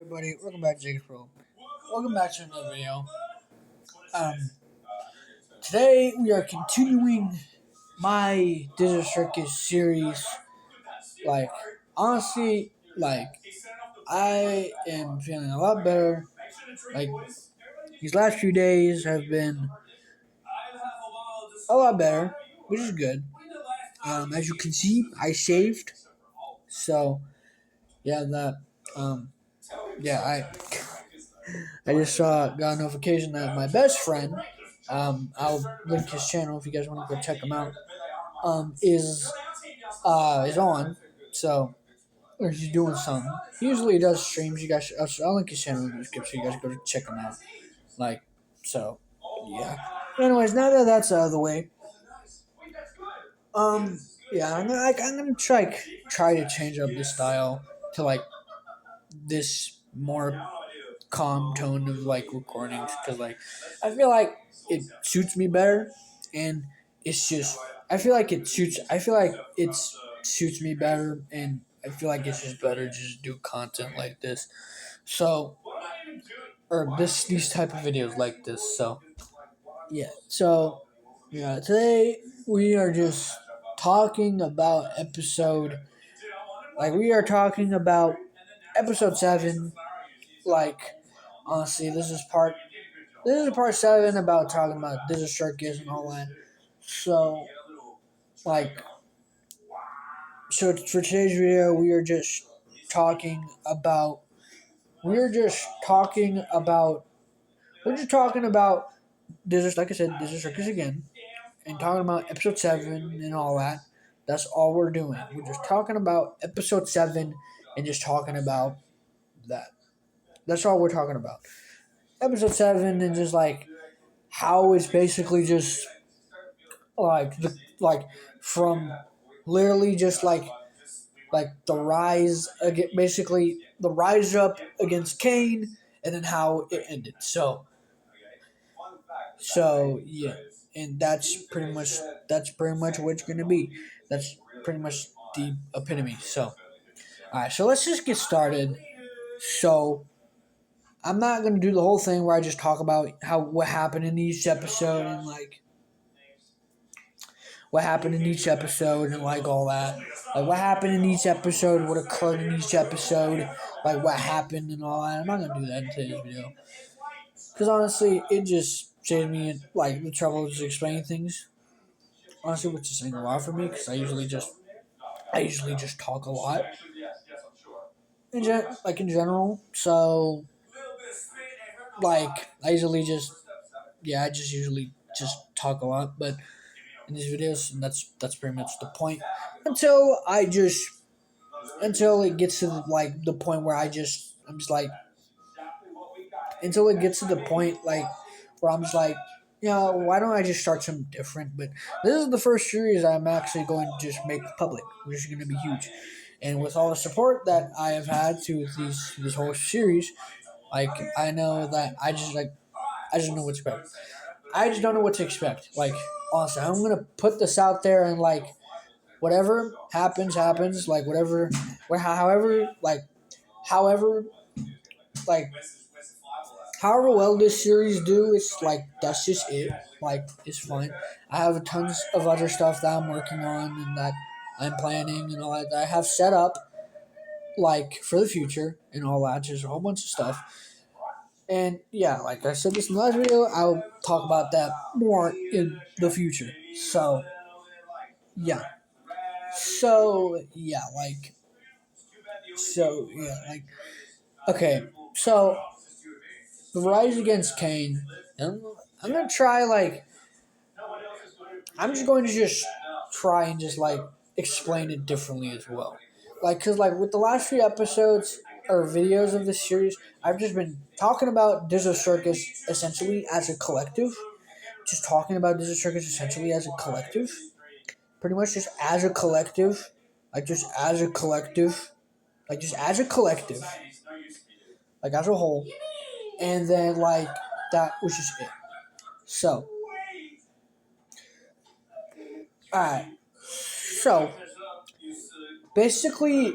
Everybody, welcome back to Jake's Pro. Welcome back to another video. Um, Today we are continuing my Desert Circus series. Like, honestly, I am feeling a lot better. Like, these last few days have been a lot better, which is good. As you can see, I shaved. So, yeah, um, I just got a notification that my best friend, I'll link his channel if you guys want to go check him out, is on. So, or he's doing something. He usually does streams. You guys, I'll link his channel in the description. So you guys go to check him out. Like, so, yeah. Anyways, now that that's out of the way, yeah, I'm gonna try to change up the style to like this more calm tone of like recordings because like I feel like it suits me better, and it's just I feel like it suits me better, and I feel like it's just better to just do content like this. So or these type of videos like this. So yeah. So yeah, today we are just talking about we are talking about episode 7. Like, honestly, this is part 7 about talking about Desert Circus and all that. So, like, so for today's video, talking about, we're just talking about, we're just talking about Desert, like I said, Desert Circus again, and talking about episode 7 and all that. That's all we're doing. We're just talking about episode 7 and just talking about that. That's all we're talking about. Episode 7 and just like how it's basically just like from literally just like the rise again, basically the rise up against Caine, and then how it ended. So yeah, and that's pretty much what it's gonna be. That's pretty much the epitome. So all right, so let's just get started. So I'm not gonna do the whole thing where I just talk about what happened in each episode and like what happened in each episode and like all that. Like what happened in each episode, what occurred in each episode, like what happened and all that. I'm not gonna do that in today's video because honestly, it just saves me like the trouble of just explaining things. Honestly, which is saying a lot for me because I usually just talk a lot in general. So like I just usually just talk a lot, but in these videos, and that's pretty much the point. Until I just until it gets to the point where I'm just like until it gets to the point like where I'm just like, why don't I just start something different? But this is the first series I'm actually going to just make public, which is going to be huge. And with all the support that I have had to this whole series, like I know that I just know what to expect. I just don't know what to expect. Like honestly, I'm gonna put this out there and like whatever happens, happens. Like whatever, however, like however well this series do, it's like that's just it. Like it's fine. I have tons of other stuff that I'm working on and that I'm planning and all that I have set up like for the future and all that. Just a whole bunch of stuff. And yeah, like I said this in the last video, I'll talk about that more in the future. Yeah. So yeah, like okay. So the rise against Caine. I'm gonna try I'm just going to just try and just like explain it differently as well. Like, cause like with the last few episodes or videos of this series, I've just been talking about Desert Circus essentially as a collective. Just talking about Desert Circus essentially as a collective. Pretty much just as a collective. Like just as a collective. Like just as a collective. Like as a whole. And then like that was just it. So alright. So basically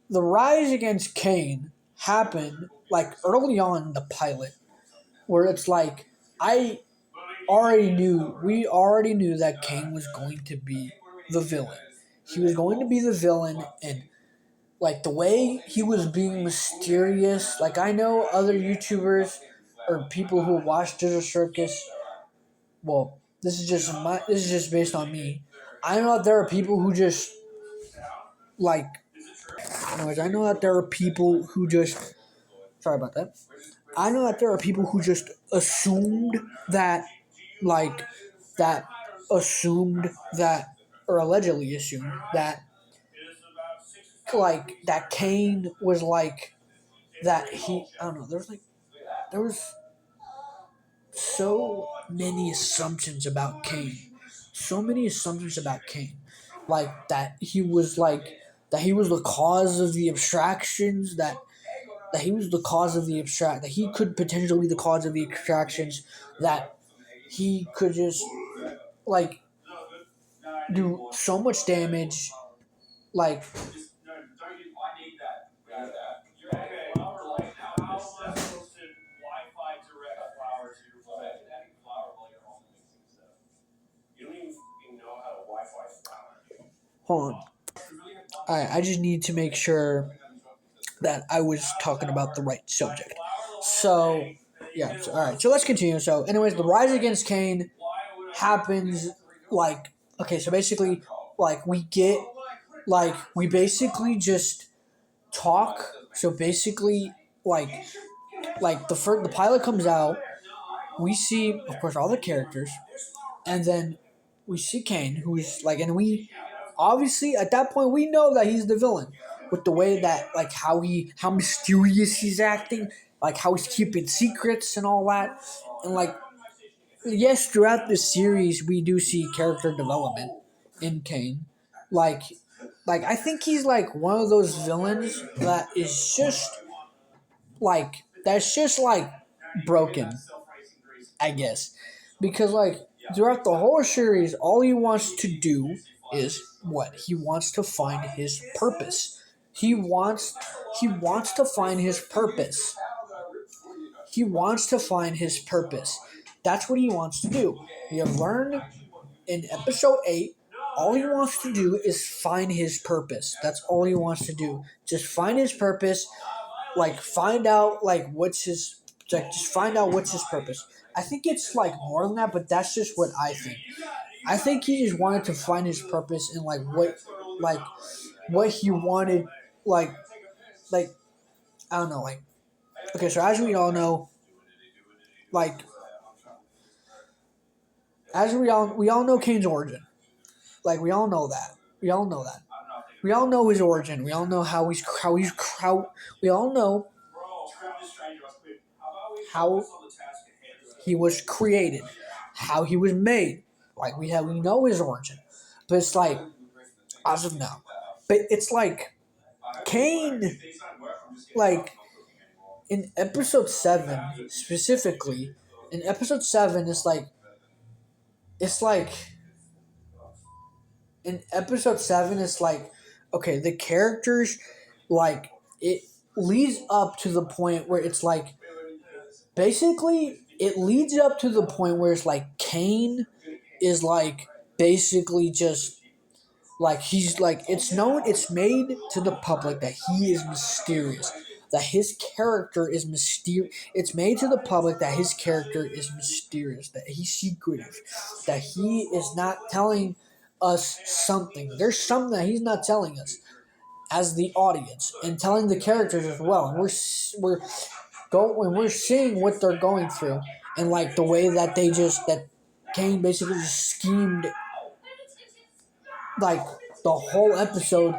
the rise against Caine happened like early on in the pilot, where it's like I we already knew that Caine was going to be the villain. He was going to be the villain, and like the way he was being mysterious. Like I know other YouTubers or people who watch Digital Circus. Well, this is just based on me. I know that there are people who just like. Anyways, I know that there are people who just. Sorry about that. I know that there are people who just assumed that, like, that assumed that, or allegedly assumed that, like, that Caine was like, that he, I don't know, there was so many assumptions about Caine. So many assumptions about Caine. That he was the cause of the abstractions, that he was the cause of the that he could potentially be the cause of the extractions, that he could just like do so much damage, like hold on. I just need to make sure that I was talking about the right subject. So yeah, so, all right. So let's continue. So, anyways, the rise against Caine happens like okay. So basically, like we basically just talk. So basically, the pilot comes out. We see, of course, all the characters, and then we see Caine, who's like, and we obviously at that point we know that he's the villain with the way that like how mysterious he's acting, like how he's keeping secrets and all that, and like yes, throughout the series we do see character development in Caine, like I think he's like one of those villains that is just that's just like broken, I guess, because like throughout the whole series, all he wants to do is what he wants to find his purpose. He wants he wants to find his purpose. He wants to find his purpose. That's what he wants to do. We have learned in episode 8. All he wants to do is find his purpose. That's all he wants to do. Just find his purpose. Like find out like what's his like just find out what's his purpose. I think it's like more than that, but that's just what I think. I think he just wanted to find his purpose in like what he wanted like like I don't know like okay, so as we all know, like as we all know Caine's origin. Like we all know that. We all know that. We all know his origin. We all know how we all know how he was created, how he was made. Like we know his origin, but it's like as of now, but it's like Caine, like in episode 7 specifically. In episode 7, it's like in episode 7, it's like okay, the characters like it leads up to the point where it's like basically it leads up to the point where it's like Caine is like basically just like he's like it's made to the public that he is mysterious, that his character is mysterious. It's made to the public that his character is mysterious, that he's secretive, that he is not telling us something. There's something that he's not telling us as the audience and telling the characters as well. And we're seeing what they're going through, and like the way that that Caine basically just schemed like the whole episode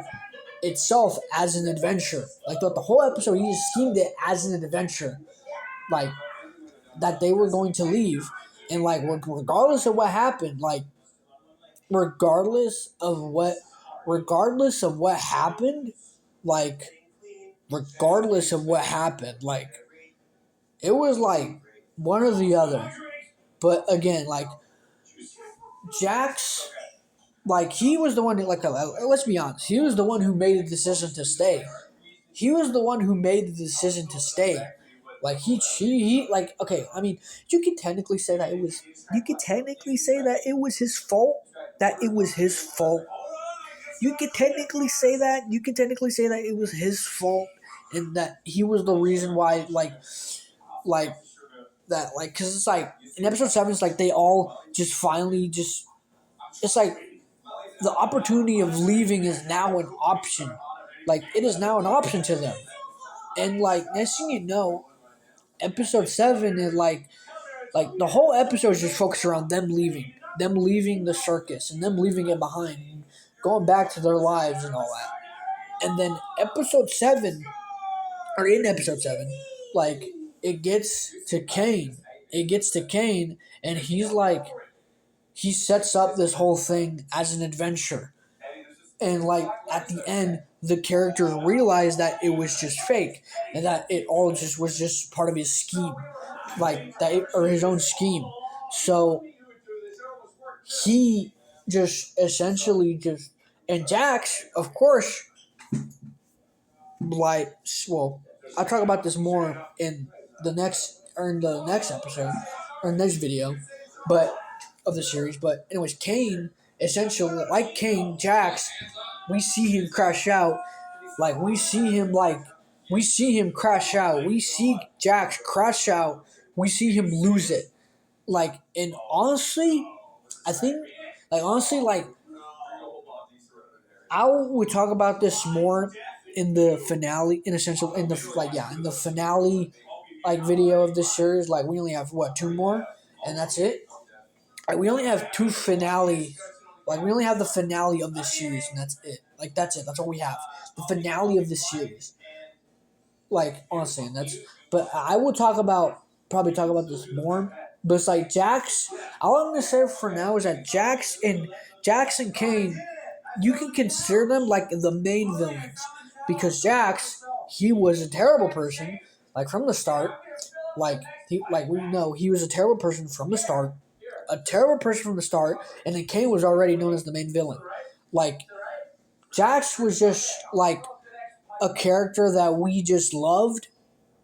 itself as an adventure. Like the whole episode, he just schemed it as an adventure, like that they were going to leave, and like regardless of what happened, like regardless of what, regardless of what happened, like regardless of what happened, like it was like one or the other. But again, like Jax, like he was the one that, like let's be honest, he was the one who made a decision to stay. he was the one who made the decision to stay. Like he like okay. I mean, you could technically say that it was. You could technically say that it was his fault. That it was his fault. You could technically say that. You could technically say that it was his fault, and that he was the reason why. Like that. Like because it's like in episode 7, it's like they all just finally just. It's like the opportunity of leaving is now an option. Like it is now an option to them. And like next thing you know, episode 7 is like the whole episode is just focused around them leaving the circus, and them leaving it behind, and going back to their lives and all that. And then episode 7, or in episode 7, like it gets to Caine. It gets to Caine, and he's like, he sets up this whole thing as an adventure. And like at the end, the characters realize that it was just fake, and that it all just was just part of his scheme, like that, or his own scheme. So he just essentially just, and Jax, of course, like, well, I'll talk about this more in the next episode or next video, but of the series. But anyways, Caine essentially, like Caine, Jax, we see him crash out. Like we see him crash out. We see Jax crash out. We see him lose it. Like, and honestly, I think, like honestly, like I would talk about this more in the finale, in essential, in the like yeah, in the finale, like video of this series. Like we only have what, 2 more, and that's it. Like we only have 2 finale. Like we only have the finale of this series, and that's it. Like that's it. That's all we have. The finale of this series. Like honestly, and that's. But I will probably talk about this more. But it's like Jax. All I'm gonna say for now is that Jax and Caine, you can consider them like the main villains, because Jax, he was a terrible person, like from the start. Like we know he was a terrible person from the start, and then Caine was already known as the main villain. Like Jax was just like a character that we just loved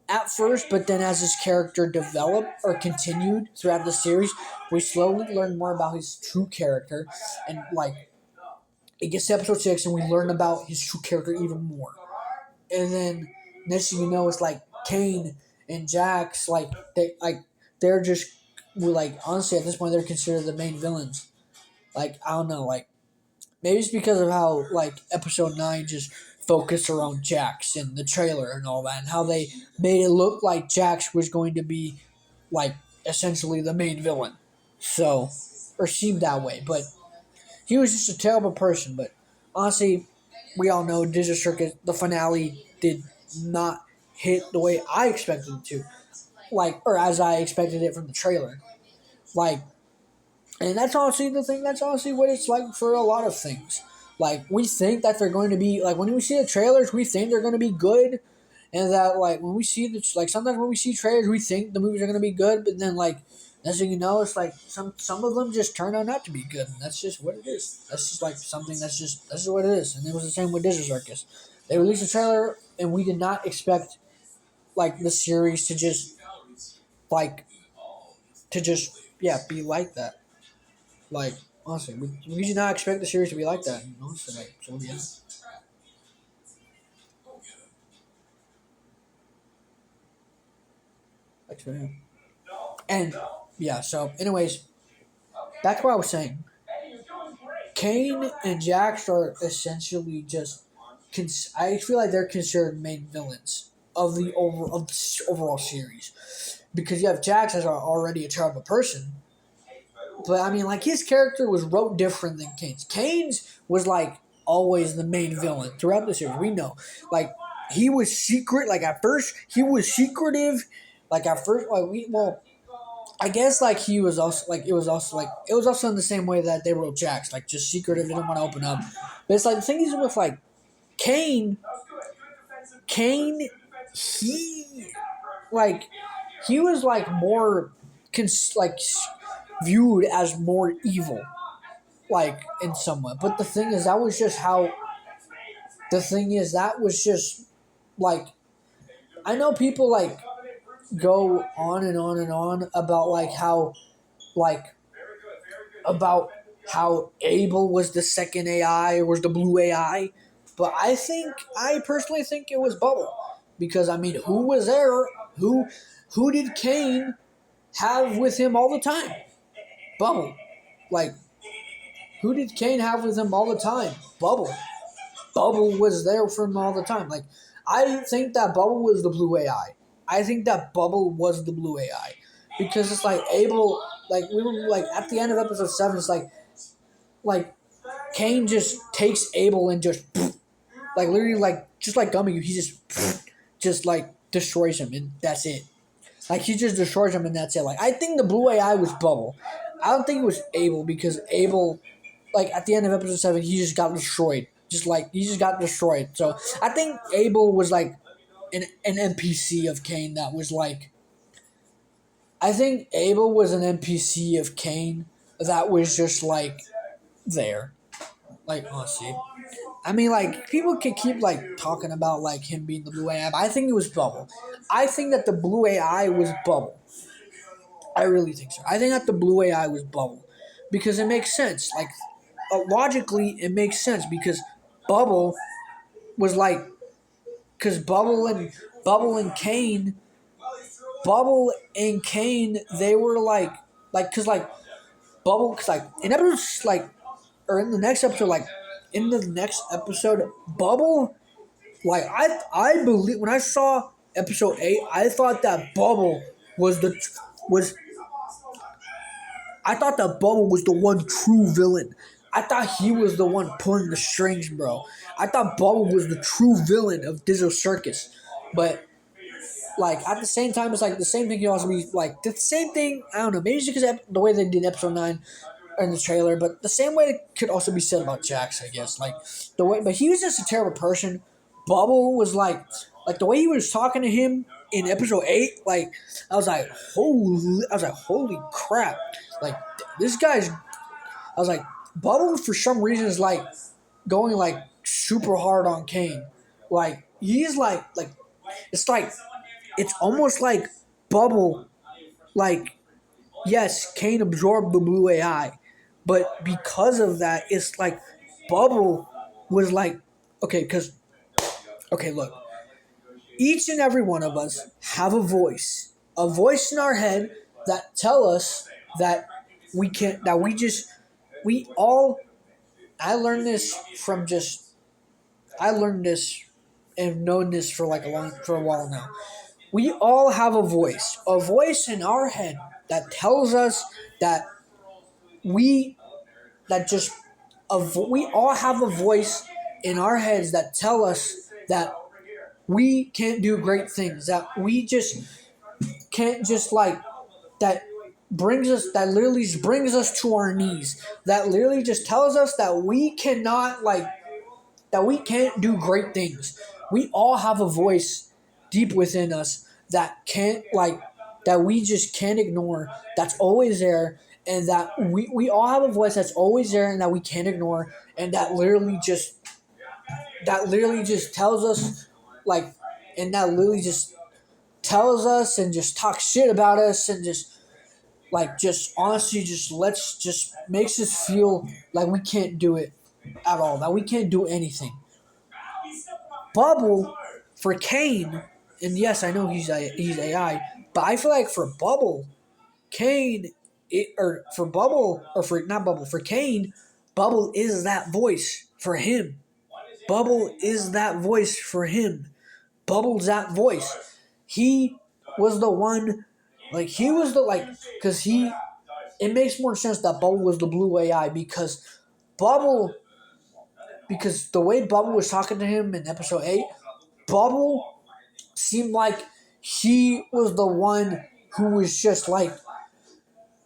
at first, but then as his character developed or continued throughout the series, we slowly learned more about his true character, and like it gets to episode 6, and we learn about his true character even more. And then next thing you know, it's like Caine and Jax, they're just, we're like, honestly at this point they're considered the main villains. Like I don't know, like maybe it's because of how like episode 9 just focused around Jax and the trailer and all that, and how they made it look like Jax was going to be like essentially the main villain. So, or seemed that way, but he was just a terrible person. But honestly, we all know Digital Circus, the finale did not hit the way I expected it to, like, or as I expected it from the trailer. Like, and that's honestly the thing. That's honestly what it's like for a lot of things. Like we think that they're going to be like, when we see the trailers, we think they're going to be good, and that like when we see the, like sometimes when we see trailers, we think the movies are going to be good, but then like next thing you know, it's like some of them just turn out not to be good, and that's just what it is. That's just like something that's just what it is. And it was the same with Disney Circus. They released a trailer, and we did not expect like the series to just like yeah, be like that. Like honestly, we did not expect the series to be like that. And honestly, like so yeah. Like so yeah. And yeah, so anyways, back to what I was saying. Caine and Jax are essentially just. I feel like they're considered main villains of the overall series, because you have Jax as already a terrible person, but I mean, like his character was wrote different than Caine's. Caine's was like always the main villain throughout the series. We know, like he was secret. Like at first, he was secretive. Like at first, like I guess like he was also like it was also in the same way that they wrote Jax, like just secretive, didn't want to open up. But it's like the thing is with like Caine, Caine, he like he was like more like viewed as more evil, like in some way. But the thing is, that was just how. The thing is, that was just like I know people like go on and on and on about like about how Abel was the second AI or was the blue AI, but I personally think it was Bubble because I mean who was there? Who who did Caine have with him all the time? Bubble. Like who did Caine have with him all the time? Bubble. Bubble was there for him all the time. Like I think that Bubble was the blue AI. I think that Bubble was the blue AI because it's like Abel. Like we were like at the end of episode 7, it's like Caine just takes Abel and just like literally like just like Gummy, he just like destroys him and that's it. Like he just destroys him and that's it. Like I think the blue AI was Bubble. I don't think it was Abel because Abel, like at the end of episode 7, he just got destroyed. Just like he just got destroyed. So I think Abel was like an NPC of Caine that was like. I think Abel was an NPC of Caine that was just like there. Like honestly. I mean, like people can keep like talking about like him being the blue AI, but I think it was Bubble. I think that the blue AI was Bubble. I really think so. I think that the blue AI was Bubble because it makes sense. Like logically, it makes sense because Bubble was like because Bubble and Caine, Bubble and Caine, they were like because like Bubble because like in episodes like or in the next episode like in the next episode Bubble. Like I believe when I saw episode 8, I thought that Bubble was I thought that Bubble was the one true villain. I thought he was the one pulling the strings, bro. I thought Bubble was the true villain of Dizzle Circus, but like at the same time, it's like the same thing can also be like the same thing. I don't know, maybe it's because the way they did episode 9 in the trailer, but the same way it could also be said about Jax, I guess. Like the way, but he was just a terrible person. Bubble was like the way he was talking to him in episode 8. Like I was like, holy crap! Like this guy's. I was like, Bubble for some reason is like going like super hard on Caine. Like he's like it's like it's almost like Bubble. Like yes, Caine absorbed the blue AI, but because of that, it's like Bubble was like okay, because okay, look, each and every one of us have a voice in our head that tell us that we can't, that we just, we all. I learned this from just, I learned this and known this for like for a while now. We all have a voice in our head that tells us that we that just we all have a voice in our heads that tell us that we can't do great things, that we just can't just like that that literally just brings us to our knees, that literally just tells us that we cannot like that we can't do great things. We all have a voice deep within us that can't like that we just can't ignore, that's always there, and that we all have a voice that's always there and that we can't ignore, and that literally just tells us like and that literally just tells us and just talks shit about us and just honestly just makes us feel like we can't do it at all, that we can't do anything. Bubble for Caine, and yes, I know he's AI, but I feel like for Bubble, Caine, or for Bubble, or for not Bubble, for Caine, Bubble is that voice for him. Bubble is that voice for him. Bubble's that voice. He was the one, like he was the like, because he. It makes more sense that Bubble was the blue AI Bubble, because the way Bubble was talking to him in episode 8, Bubble seemed like he was the one who was just like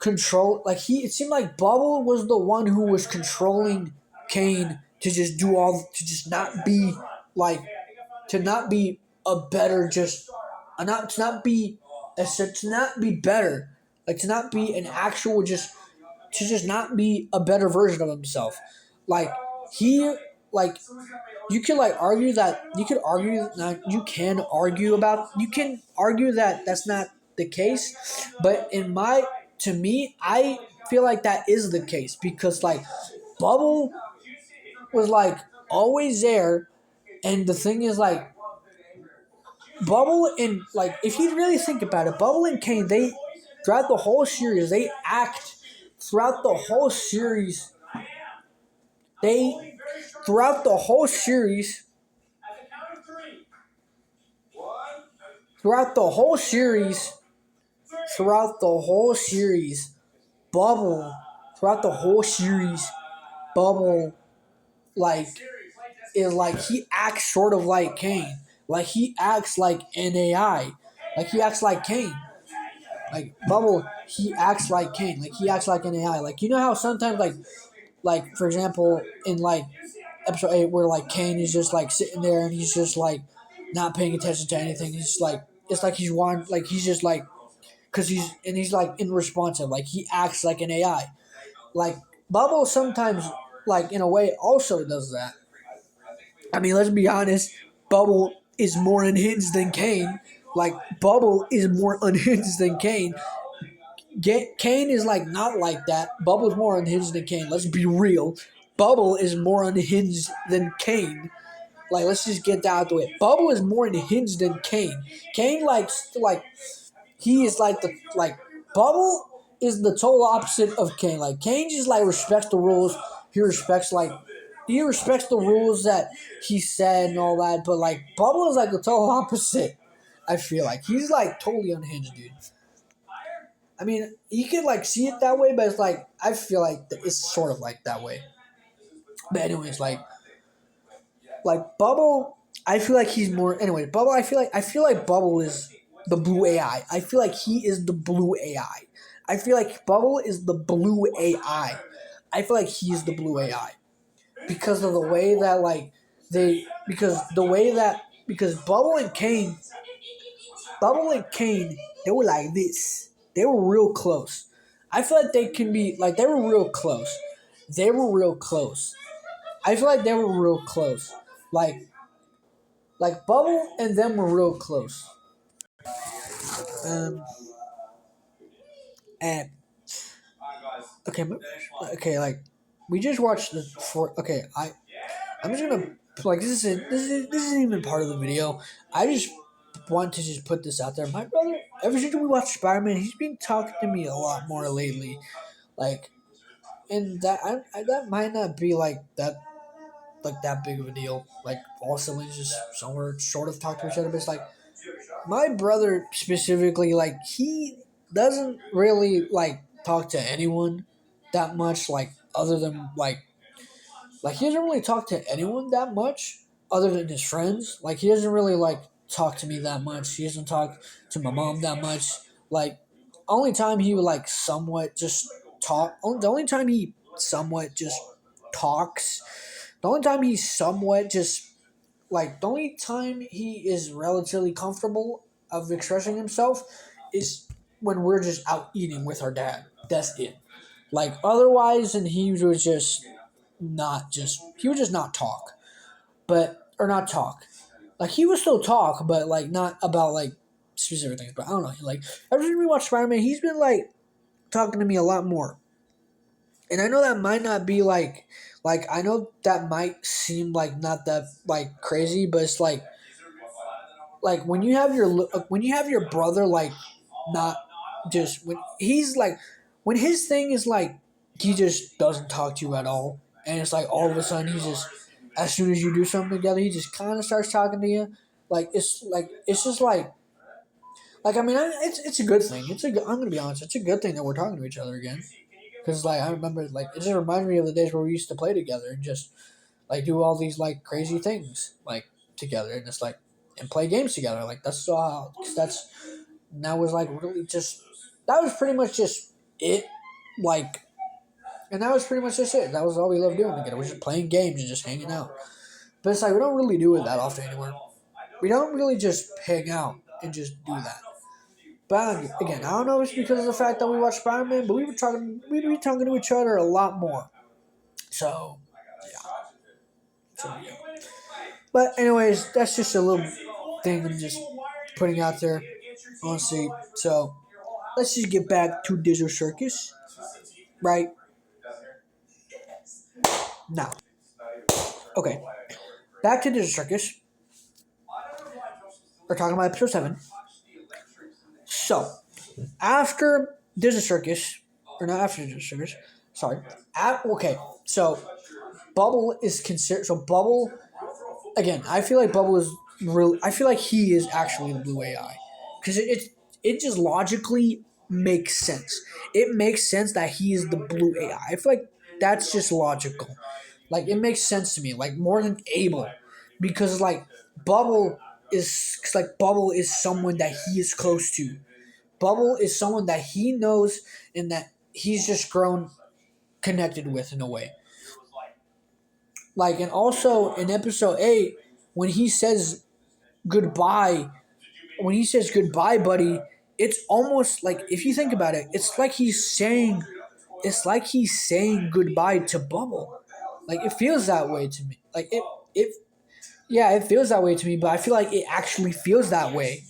it seemed like Bubble was the one who was controlling Caine to just to just not be like, to not be a better just, not to not be, to not be better, like to not be an actual just, to just not be a better version of himself. Like he like you can like argue that you can argue that that's not the case, but to me, I feel like that is the case because like Bubble was like always there, and the thing is like Bubble and like if you really think about it, Bubble and Caine, they throughout the whole series they act throughout the whole series they throughout the whole series throughout the whole series throughout the whole series Bubble throughout the whole series Bubble like is like he acts sort of like Caine. Like he acts like NAI. Like he acts like Caine. Like Bubble, he acts like Caine. Like he acts like NAI. Like you know how sometimes like for example in like episode 8 where like Caine is just like sitting there and he's just like not paying attention to anything. He's just like it's like he's just like because he's like unresponsive. Like he acts like an AI. Like Bubble sometimes like in a way also does that. I mean, let's be honest. Bubble is more unhinged than Caine. Like Bubble is more unhinged than Caine. Caine is like not like that. Bubble's more unhinged than Caine. Let's be real. Bubble is more unhinged than Caine. Like let's just get that out of the way. Bubble is more unhinged than Caine. Caine like he is like the like Bubble is the total opposite of Caine. Like Caine just like respects the rules. He respects the rules that he said and all that. But like Bubble is like the total opposite. I feel like he's like totally unhinged, dude. I mean, you could like see it that way, but it's like I feel like it's sort of like that way. But anyways, like Bubble, I feel like he's more. Anyway, Bubble, I feel like Bubble is the blue AI. I feel like he is the blue AI. I feel like Bubble is the blue AI. I feel like he's the blue AI because of the way that like because Bubble and Caine, they were like this. They were real close. I feel like they can be like they were real close. They were real close. I feel like they were real close. Like Bubble and them were real close. Um and okay, like we just watched the four. Okay, I'm just gonna like this isn't even part of the video. I just want to just put this out there. My brother, ever since we watched Spider-Man, he's been talking to me a lot more lately. Like, and that might not be like that big of a deal. Like all siblings just somewhere sort of talk to each other, but it's like my brother specifically, like he doesn't really like talk to anyone that much, like other than like he doesn't really talk to anyone that much other than his friends. Like he doesn't really like talk to me that much. He doesn't talk to my mom that much. Like only time he would like somewhat just talk. The only time he somewhat just talks. The only time he somewhat just like the only time he is relatively comfortable of expressing himself is when we're just out eating with our dad. That's it. Like otherwise, and he would just not talk, but or not talk. Like he would still talk, but like not about like specific things. But I don't know. Like ever since we watched Spider Man, he's been like talking to me a lot more. And I know that might not be like I know that might seem like not that like crazy, but it's like when you have your brother like not just when his thing is like he just doesn't talk to you at all, and it's like all of a sudden he just as soon as you do something together he just kind of starts talking to you. Like it's just like I mean it's a good thing. I'm gonna be honest, it's a good thing that we're talking to each other again. Because like I remember, like it just reminds me of the days where we used to play together and just like do all these like crazy things like together and just like and play games together. Like that was like really just that was pretty much just it. Like and that was pretty much just it. That was all we loved doing together. We were just playing games and just hanging out. But it's like we don't really do it that often anymore. We don't really just hang out and just do that. But again, I don't know if it's because of the fact that we watched Spider-Man, but we were talking to each other a lot more. So, yeah. So yeah. But anyways, that's just a little thing I'm just putting out there, honestly. So let's just get back to Desert Circus, right now. Okay, back to Desert Circus. We're talking about episode 7. So after Desert Circus, or not after Desert Circus, sorry. Okay, so Bubble is considered. So Bubble, again, I feel like Bubble is really. I feel like he is actually the blue AI, because it just logically makes sense. It makes sense that he is the blue AI. I feel like that's just logical. Like it makes sense to me. Like more than Abel, because like Bubble is cause like Bubble is someone that he is close to. Bubble is someone that he knows and that he's just grown connected with in a way. Like, and also in episode 8, when he says goodbye, buddy, it's almost like, if you think about it, it's like he's saying goodbye to Bubble. Like it feels that way to me. Like yeah, it feels that way to me, but I feel like it actually feels that way.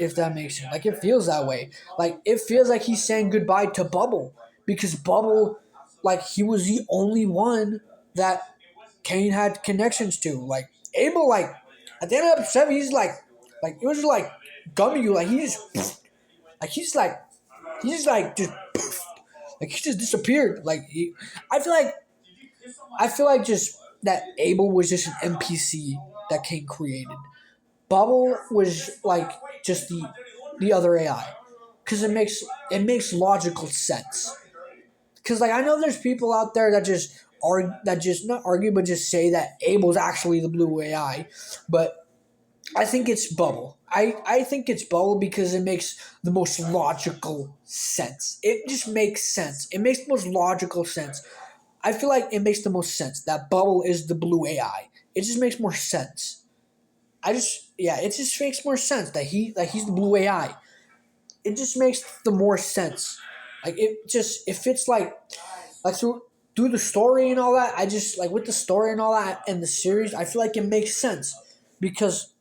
If that makes sense. Like it feels that way. Like it feels like he's saying goodbye to Bubble, because Bubble, like he was the only one that Caine had connections to. Like Abel, like at the end of episode 7, he's like it was just like gummy you. Like he just like like he just disappeared. Like I feel like just that Abel was just an NPC that Caine created. Bubble was like just the other AI, because it makes logical sense. Because like I know there's people out there that just not argue but just say that Abel's actually the blue AI, but I think it's Bubble. I think it's Bubble because it makes the most logical sense. It just makes sense. It makes the most logical sense. I feel like it makes the most sense that Bubble is the blue AI. It just makes more sense. It just makes more sense that he's the blue AI. It just makes the more sense. Like it fits like through the story and all that. I just like with the story and all that and the series, I feel like it makes sense because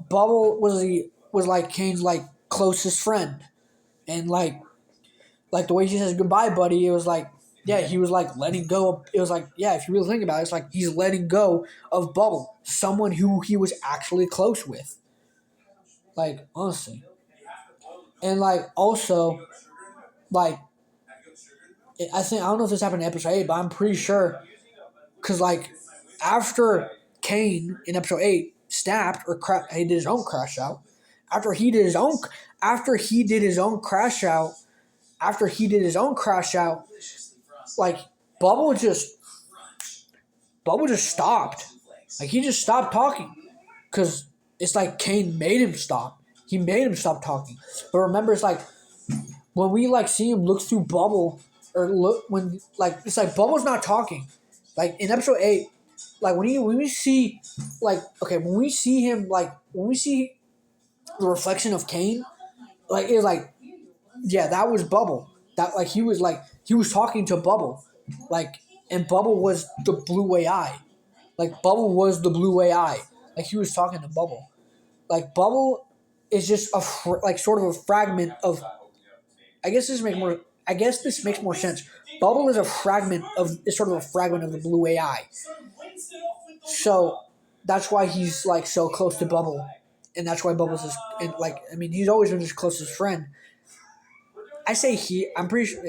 Bubble was like Caine's like closest friend, and like the way he says goodbye, buddy. It was like, yeah, he was like letting go. It was like, yeah, if you really think about it, it's like he's letting go of Bubble, someone who he was actually close with. Like honestly, and like also like I don't know if this happened in episode 8, but I'm pretty sure because like after Caine in episode 8 snapped or he did his own crash out. After he did his own crash out, like Bubble just stopped. Like he just stopped talking because it's like Caine made him stop. He made him stop talking. But remember, it's like when we like see him look through Bubble or look when like it's like Bubble's not talking. Like in episode 8, like when we see like okay when we see him like when we see the reflection of Caine, like it's like yeah, that was Bubble. That like he was talking to Bubble, like, and Bubble was the blue AI. Like Bubble was the blue AI. Like he was talking to Bubble. Like Bubble is just like sort of a fragment of. I guess this makes more sense. Bubble is sort of a fragment of the blue AI. So that's why he's like so close to Bubble, and that's why Bubbles is and like I mean he's always been his closest friend. I say he. I'm pretty sure.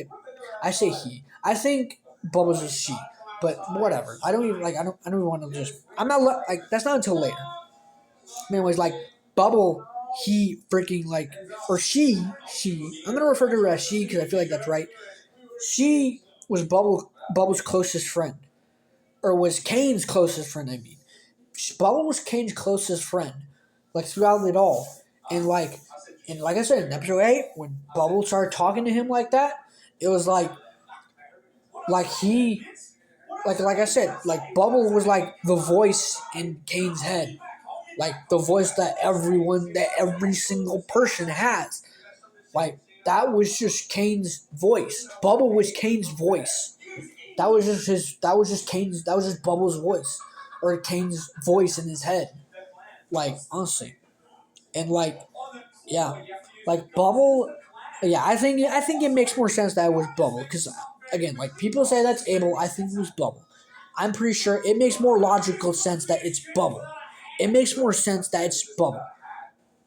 I say he. I think Bubbles is she, but whatever. I don't even like. I don't even want to just. I'm not like. That's not until later. Anyways, like Bubble, he freaking like or she. I'm gonna refer to her as she because I feel like that's right. She was Bubble's closest friend, or was Caine's closest friend. I mean, Bubble was Caine's closest friend, like throughout it all, and like I said in episode 8, when Bubble started talking to him like that, it was like he, like I said, like Bubble was like the voice in Caine's head, like the voice that every single person has, like that was just Caine's voice. Bubble was Caine's voice. That was just Bubble's voice. or Caine's voice in his head. Like honestly, and like yeah, like Bubble. Yeah, I think it makes more sense that it was Bubble because again, like people say that's Abel. I think it was Bubble. I'm pretty sure it makes more logical sense that it's Bubble. It makes more sense that it's Bubble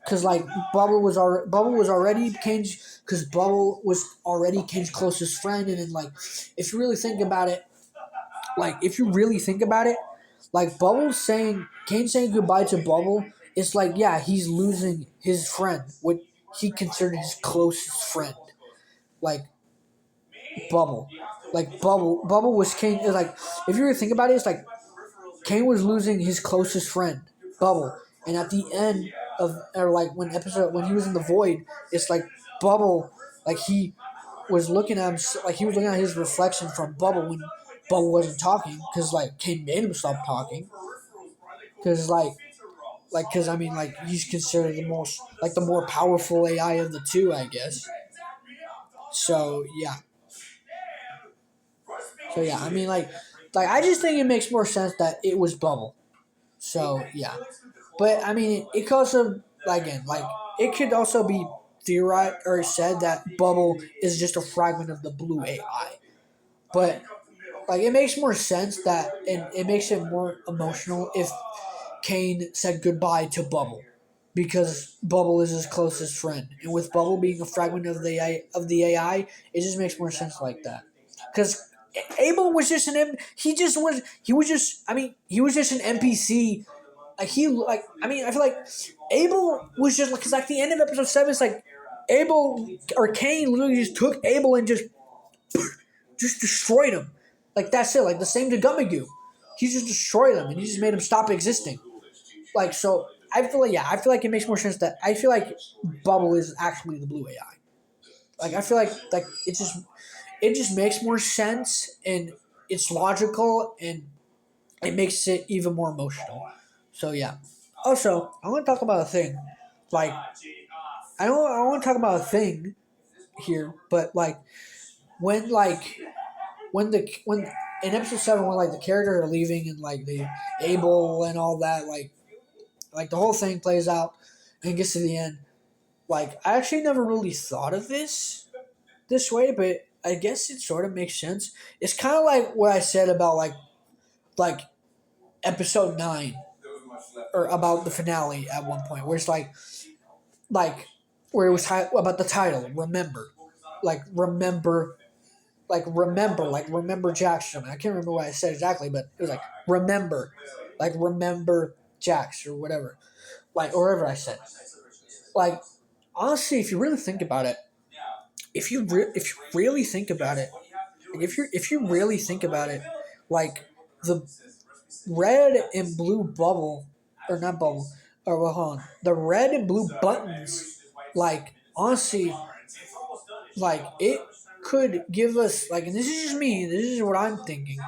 because like Bubble was already Caine's because Bubble was already Caine's closest friend, and then like if you really think about it, like Bubble saying Caine saying goodbye to Bubble, it's like yeah he's losing his friend, what he considered his closest friend, like Bubble, Bubble was Caine. It's like if you really think about it, it's like Caine was losing his closest friend, Bubble, and at the end of or like when he was in the void, it's like Bubble, like he was looking at him like he was looking at his reflection from Bubble when Bubble wasn't talking because like Caine made him stop talking because because I mean like he's considered the most like the more powerful AI of the two, I guess. So yeah, I mean like I just think it makes more sense that it was Bubble. So yeah, but I mean it could also like again like it could also be theorized or said that Bubble is just a fragment of the blue AI. But like it makes more sense that and it makes it more emotional if Caine said goodbye to Bubble because Bubble is his closest friend, and with Bubble being a fragment of the AI, it just makes more sense like that. Because Abel was just he was just I mean he was just an NPC. I feel like Abel was just because like the end of episode 7 is like Abel or Caine literally just took Abel and just destroyed him. Like that's it. Like the same to Gummigoo. He just destroyed him and he just made him stop existing. Like so, I feel like it makes more sense that I feel like Bubble is actually the blue AI. Like I feel like it just makes more sense and it's logical and it makes it even more emotional. So yeah. Also, I want to talk about a thing. Like I want to talk about a thing here, but when like when in episode 7 when like the characters are leaving and like the Abel and all that like the whole thing plays out and gets to the end. Like I actually never really thought of this way, but I guess it sort of makes sense. It's kind of like what I said about like episode 9 or about the finale at one point, where it's like where it was about the title, remember, like remember, like remember Jackson. I can't remember what I said exactly, but it was like remember Jax or whatever, like or whatever I said. Like honestly, if you really think about it, if you really think about it, like, if you really think about it, like the red and blue bubble or not bubble or well, hold on, the red and blue buttons, like honestly, like it could give us like, and this is just me. This is what I'm thinking.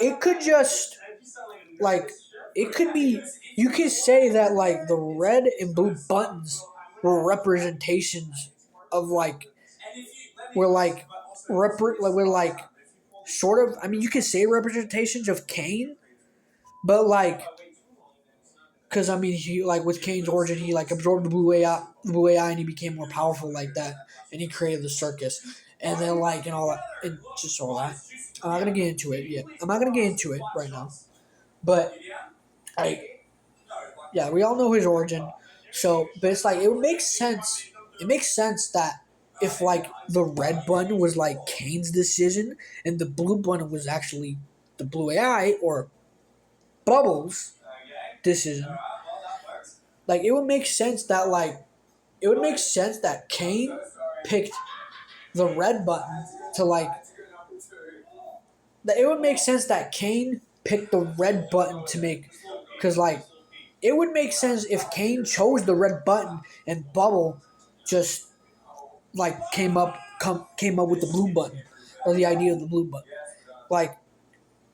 It could just like it could be. You could say that like the red and blue buttons were representations of like we're like sort of. I mean, you could say representations of Caine, but like because I mean he like with Caine's origin he like absorbed the blue AI and he became more powerful like that and he created the circus and then like and all that and just all that. I'm not gonna get into it yet. I'm not gonna get into it right now, but I yeah we all know his origin. So but it's like it would make sense. It makes sense that if like the red button was like Caine's decision and the blue button was actually the blue AI or Bubbles' decision, like it would make sense that Caine picked the red button to like that it would make sense that Caine picked the red button to make because like it would make sense if Caine chose the red button and Bubble just like came up with the blue button or the idea of the blue button like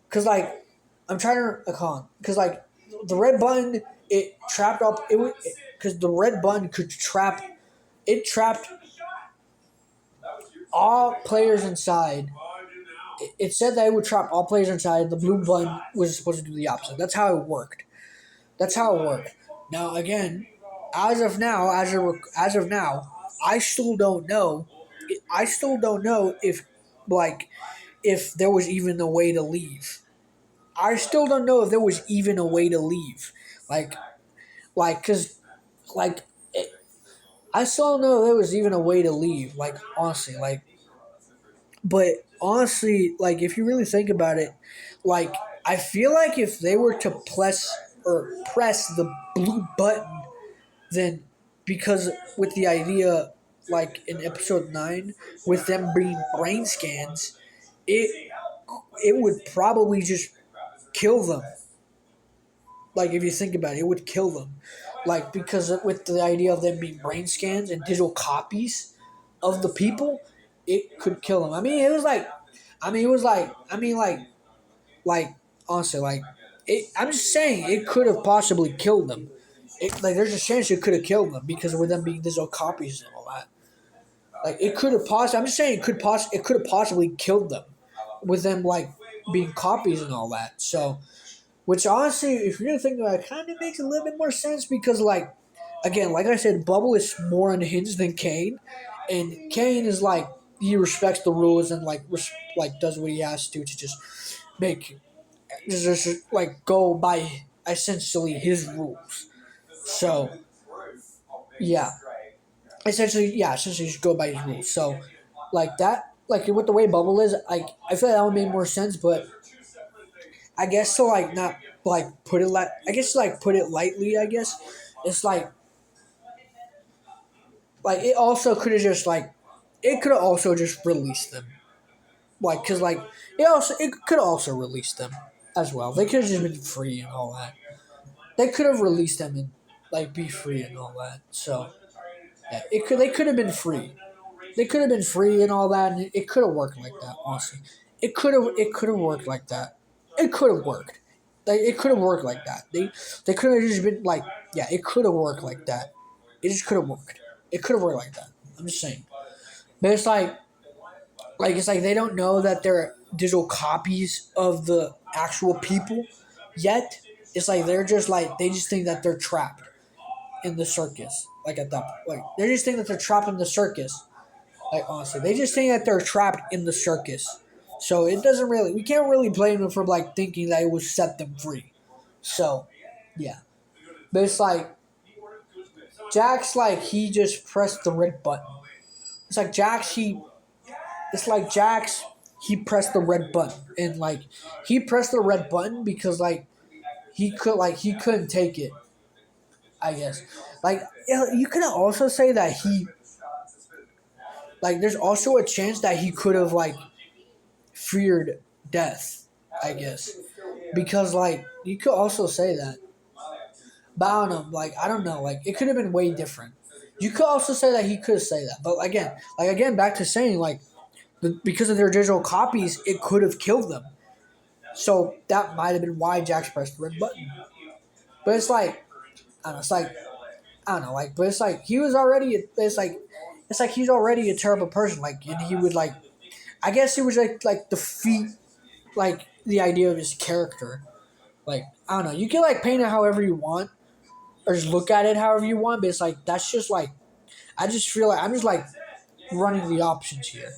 because like I'm trying to because like the red button it trapped up it would because the red button could trap it trapped all players inside it said that it would trap all players inside. The blue button was supposed to do the opposite. That's how it worked. That's how it worked. Now again, as of now, I still don't know. I still don't know if like if there was even a way to leave. I still don't know if there was even a way to leave. Like cause like it, I still don't know if there was even a way to leave. Like honestly, but honestly, like if you really think about it, like I feel like if they were to press the blue button, then because with the idea like in episode 9 with them being brain scans, it it would probably just kill them. Like if you think about it, it would kill them. Like because with the idea of them being brain scans and digital copies of the people, it could kill them. I mean, it was like, I mean, it was like, I mean, like honestly, like it. I'm just saying it could have possibly killed them. Like there's a chance it could have killed them because with them being digital copies and all that. Like it could have possibly. I'm just saying it could have possibly killed them with them like being copies and all that. So which honestly, if you're gonna think about it, kind of makes a little bit more sense because, like, again, like I said, Bubble is more unhinged than Caine, and Caine is like he respects the rules and like does what he has to just make just like go by essentially his rules. So yeah, essentially just go by his rules. So like that, like with the way Bubble is, like I feel like that would make more sense, but I guess to like not like put it like I guess like put it lightly. I guess it's like it also could have just like it could have also just released them like because like it could also release them as well. They could have just been free and all that. They could have released them and like be free and all that. So yeah, it could they could have been free. They could have been free and all that, and it could have worked like that. Honestly, it could have worked like that. It could have worked. Like it could have worked like that. They could have just been like yeah. It could have worked like that. It just could have worked. It could have worked like that. I'm just saying. But it's like it's like they don't know that they're digital copies of the actual people yet. It's like they're just like they just think that they're trapped in the circus. Like at that like they just think that they're trapped in the circus. Like honestly, they just think that they're trapped in the circus. So it doesn't really. We can't really blame them for like thinking that it would set them free. So, yeah. But it's like Jax, like he just pressed the red button. It's like Jax, he. It's like Jax, he pressed the red button and like he pressed the red button because he couldn't take it. I guess like you could also say that he like there's also a chance that he could have like feared death, I guess. Because like you could also say that. But I don't know, like I don't know, like it could have been way different. You could also say that he could say that. But again, back to saying like because of their digital copies, it could have killed them. So that might have been why Jax pressed the red button. But it's like I don't know, it's like I don't know, like but it's like he was already it's like he's already a terrible person, like and he would like I guess it was like defeat like the idea of his character. Like I don't know, you can like paint it however you want or just look at it however you want, but it's like that's just like I just feel like I'm just like running the options here.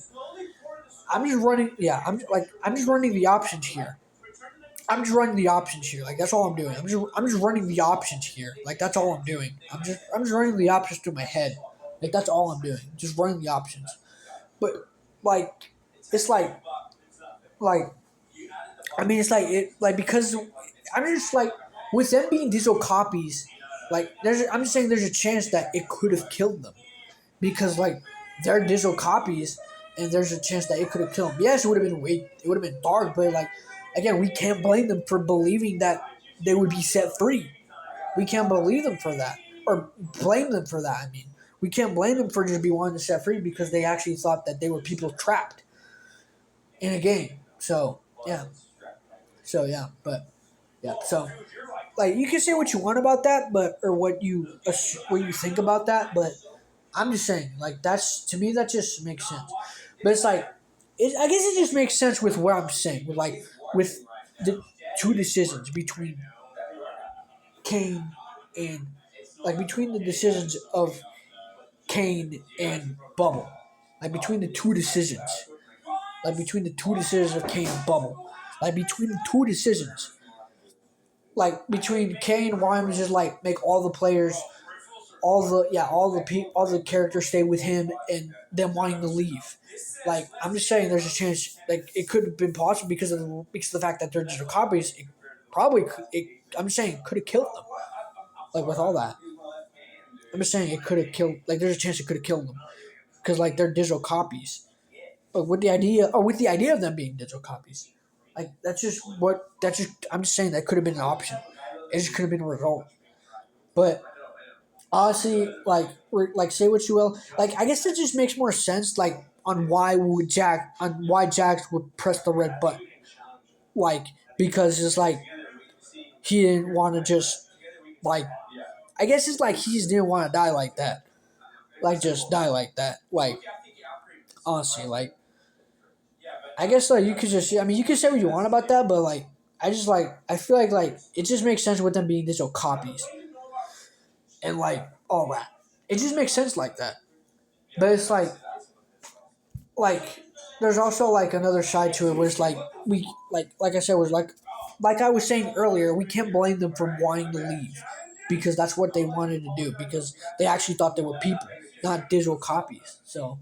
I'm just running the options here. I'm just running the options here. Like that's all I'm doing. I'm just running the options here. Like that's all I'm doing. I'm just running the options through my head. Like that's all I'm doing. Just running the options. But like it's like I mean, it's like it like because I'm just like with them being digital copies, like I'm just saying there's a chance that it could have killed them because like they're digital copies, and there's a chance that it could have killed them. Yes, it would have been dark, but like again, we can't blame them for believing that they would be set free. We can't believe them for that or blame them for that. I mean, we can't blame them for just be wanting to set free because they actually thought that they were people trapped in a game. So yeah. So yeah, but yeah, so like you can say what you want about that, but or what you think about that, but I'm just saying like that's to me that just makes sense. But it's like I guess it just makes sense with what I'm saying, with the two decisions between Caine and between the decisions of Caine and Bubble, like between the two decisions, of Caine and Bubble, between the two decisions, between Caine wanting to just make all the players, all the characters stay with him, and them wanting to leave. I'm just saying, there's a chance it could have been possible because of the fact that they're digital copies. It probably I'm just saying, it could have killed them. With all that, I'm just saying it could have killed. There's a chance it could have killed them because they're digital copies. But with the idea of them being digital copies, I'm just saying that could have been an option. It just could have been a result. But honestly, say what you will, I guess it just makes more sense, on why Jax would press the red button, because it's he didn't want to just I guess it's he just didn't want to die like that, just die like that, honestly, I guess you could just, I mean, you could say what you want about that, but I just I feel it just makes sense with them being digital copies and all that. It just makes sense like that. But it's there's also another side to it where it's we I said, was I was saying earlier, we can't blame them for wanting to leave because that's what they wanted to do, because they actually thought they were people, not digital copies. So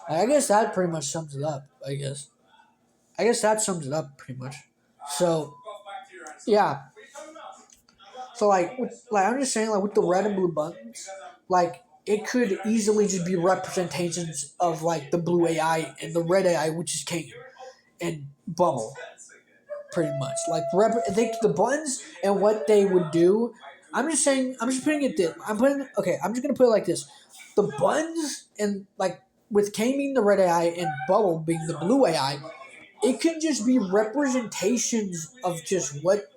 I guess that pretty much sums it up. I guess that sums it up pretty much. So yeah. So I'm just saying, with the red and blue buttons, it could easily just be representations of the blue AI and the red AI, which is Caine and Bubble, pretty much. I think the buttons and what they would do. I'm just saying. I'm just putting it this. Okay. I'm just gonna put it like this: the buttons and with Caine being the red AI and Bubble being the blue AI, it can just be representations of just what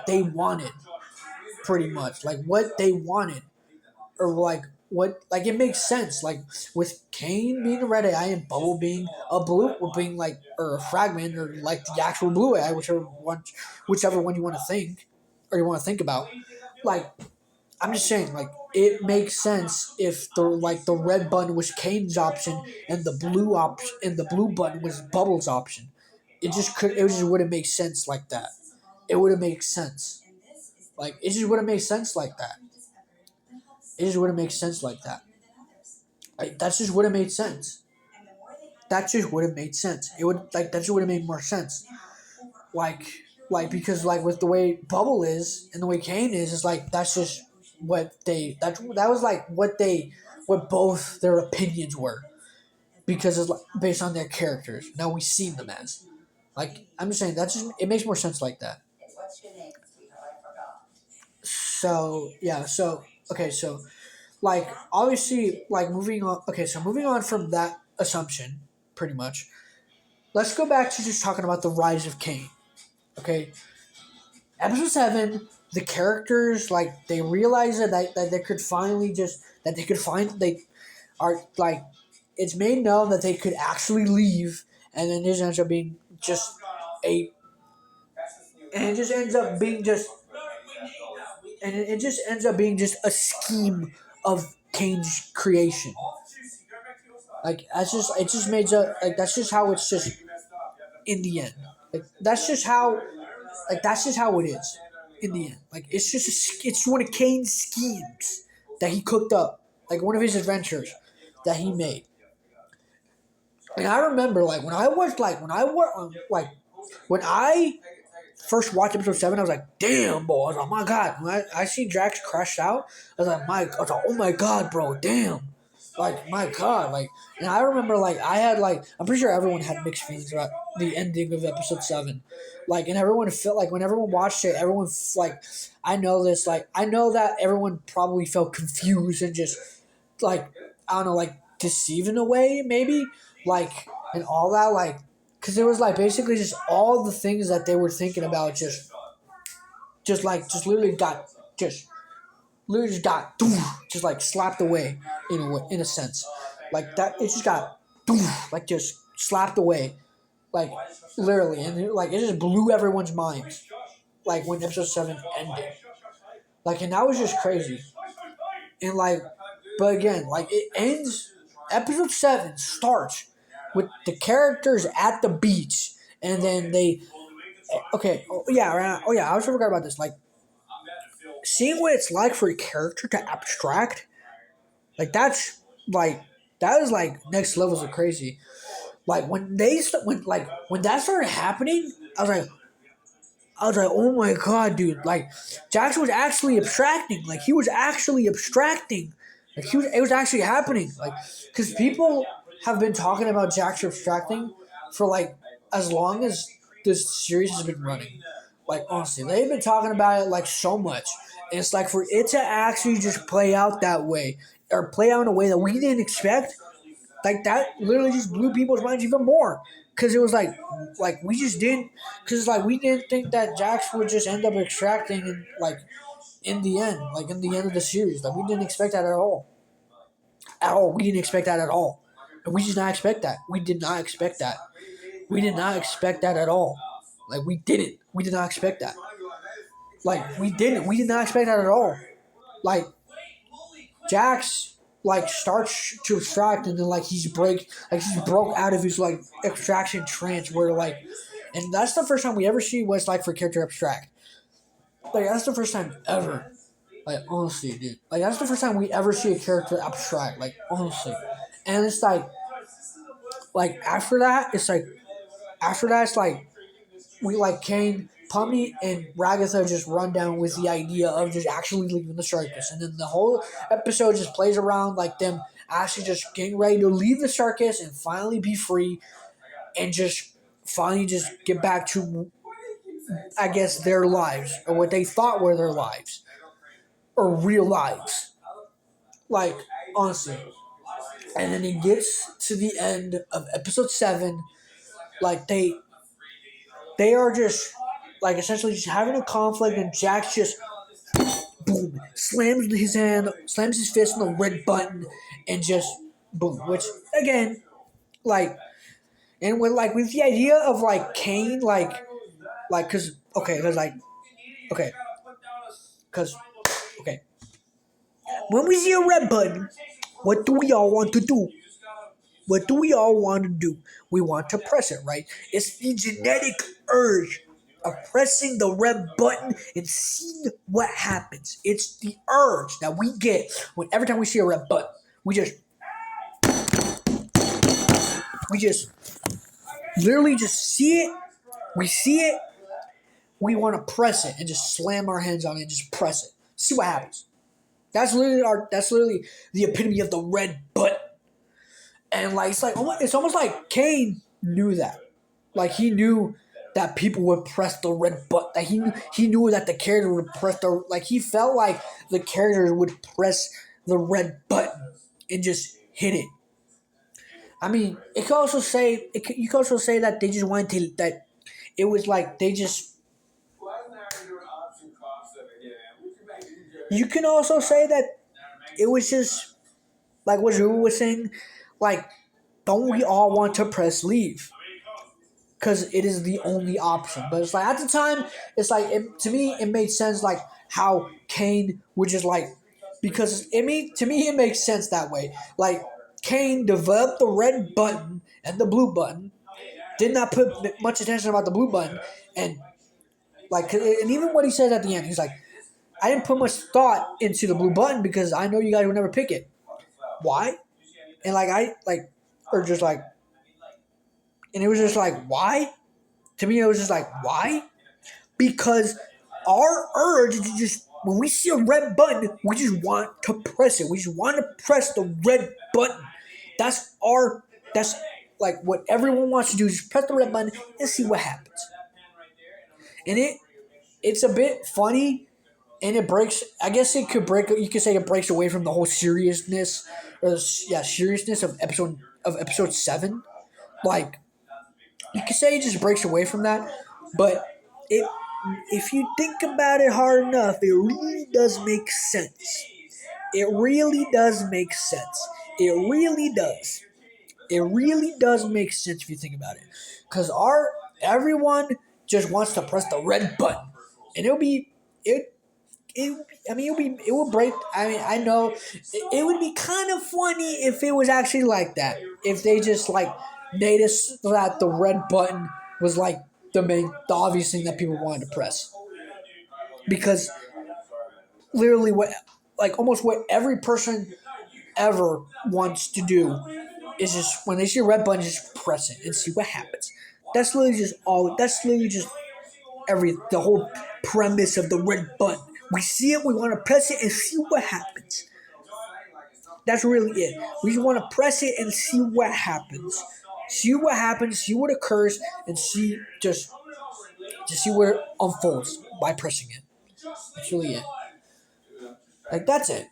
they wanted, pretty much, what they wanted, or what it makes sense, with Caine being a red AI and Bubble being a blue, or being or a fragment, or the actual blue AI, whichever one you want to think, or you want to think about. I'm just saying, it makes sense if the red button was Caine's option and the blue button was Bubble's option. It just wouldn't make sense like that. It wouldn't make sense. It just wouldn't make sense like that. It just wouldn't make sense like that. That just wouldn't make sense. That just wouldn't make sense. It would that just would have made more sense. Because with the way Bubble is and the way Caine is that's just what that was what both their opinions were, because it's based on their characters. Now we see them as I'm just saying, it makes more sense like that. So yeah, so okay, so obviously, moving on. Okay, so moving on from that assumption, pretty much, let's go back to just talking about the rise of Caine. Okay, episode 7, the characters they realize that they could finally they are it's made known that they could actually leave, and then this ends up being just a and it just ends up being just and it just ends up being just a scheme of Caine's creation. That's just it just made up that's just how it's just in the end. That's just how it is in the end. It's one of Caine's schemes that he cooked up, one of his adventures that he made. And I remember when I first watched episode 7, I was like, damn, bro. I was like, oh my god. When I seen Drax crash out, I was like, oh my god, bro, damn. My god. And I remember, I had, I'm pretty sure everyone had mixed feelings about the ending of episode 7. And everyone felt when everyone watched it, everyone, I know this, I know that everyone probably felt confused and just, I don't know, deceived in a way, maybe, and all that, because it was basically just all the things that they were thinking about just literally got just slapped away in a sense, that it just got just slapped away, like literally, and like it just blew everyone's minds. Like when episode 7 ended, like, and that was just crazy. And like, but again, like it ends. Episode 7 starts with the characters at the beach, and then they. Okay. Oh yeah. Right. Oh yeah. I also forgot about this. Like seeing what it's like for a character to abstract, like like that is like next levels of crazy. Like when that started happening, I was like, oh my god, dude! Like Jackson was actually abstracting. Like he was actually abstracting. Like it was actually happening. Like because people have been talking about Jackson abstracting for like as long as this series has been running. Like honestly, they've been talking about it like so much. And it's like for it to actually just play out that way or play out in a way that we didn't expect, like that literally just blew people's minds even more. Cause it was like we just didn't, cause like we didn't think that Jax would just end up extracting in like in the end, like in the end of the series. Like we didn't expect that at all. At all, we didn't expect that at all, and we did not expect that. We did not expect that. We did not expect that at all. Like we didn't. We did not expect that. Like we didn't. We did not expect that at all. Like Jax like starts to extract and then like he's broke out of his like extraction trance where like, and that's the first time we ever see what it's like for a character to abstract. Like that's the first time ever. Like honestly, dude. Like that's the first time we ever see a character abstract. Like honestly, and it's like after that it's like we like Caine, Pomni, and Ragatha just run down with the idea of just actually leaving the circus, and then the whole episode just plays around like them actually just getting ready to leave the circus and finally be free, and just finally just get back to, I guess, their lives or what they thought were their lives or real lives. Like honestly, and then it gets to the end of episode 7, like they are just like essentially just having a conflict, and Jack's just boom slams his fist on the red button, and just boom. Which again, like, and with the idea of like Caine, because okay, because like okay, because okay, when we see a red button, what do we all want to do? What do we all want to do? We want to press it, right? It's the genetic urge of pressing the red button and seeing what happens. It's the urge that we get when every time we see a red button. We just literally just see it. We see it. We want to press it and just slam our hands on it and just press it. See what happens. That's literally the epitome of the red button. And like it's almost like Caine knew that. Like he knew that people would press the red button. That he knew that the character would press the, like he felt like the character would press the red button and just hit it. I mean, you could also say that they just wanted to, that it was like they just. You can also say that it was just like what Drew was saying, like don't we all want to press leave? Because it is the only option. But it's like at the time, it's like to me it made sense like how Caine would just like, because to me it makes sense that way. Like Caine developed the red button and the blue button, did not put much attention about the blue button, and like and even what he says at the end, he's like, I didn't put much thought into the blue button because I know you guys would never pick it. Why? And like I like, or just like, and it was just like why? To me, it was just like, why? Because our urge is just, when we see a red button, we just want to press it. We just want to press the red button. That's like what everyone wants to do, just press the red button and see what happens. And it's a bit funny, and it breaks, I guess you could say it breaks away from the whole seriousness, seriousness of episode 7. Like, you could say it just breaks away from that, but it, if you think about it hard enough, it really does make sense. It really does make sense. It really does. It really does make sense if you think about it, because everyone just wants to press the red button, and it'll be it. It, I mean, it would break. I mean, I know it would be kind of funny if it was actually like that. If they just like made us that the red button was like the obvious thing that people wanted to press, because literally almost what every person ever wants to do is just when they see a red button, just press it and see what happens. That's literally just all. That's literally just the whole premise of the red button. We see it, we want to press it and see what happens. That's really it. We just want to press it and see what happens. See what happens, see what occurs, and see just see where it unfolds by pressing it. That's really it. Like that's it.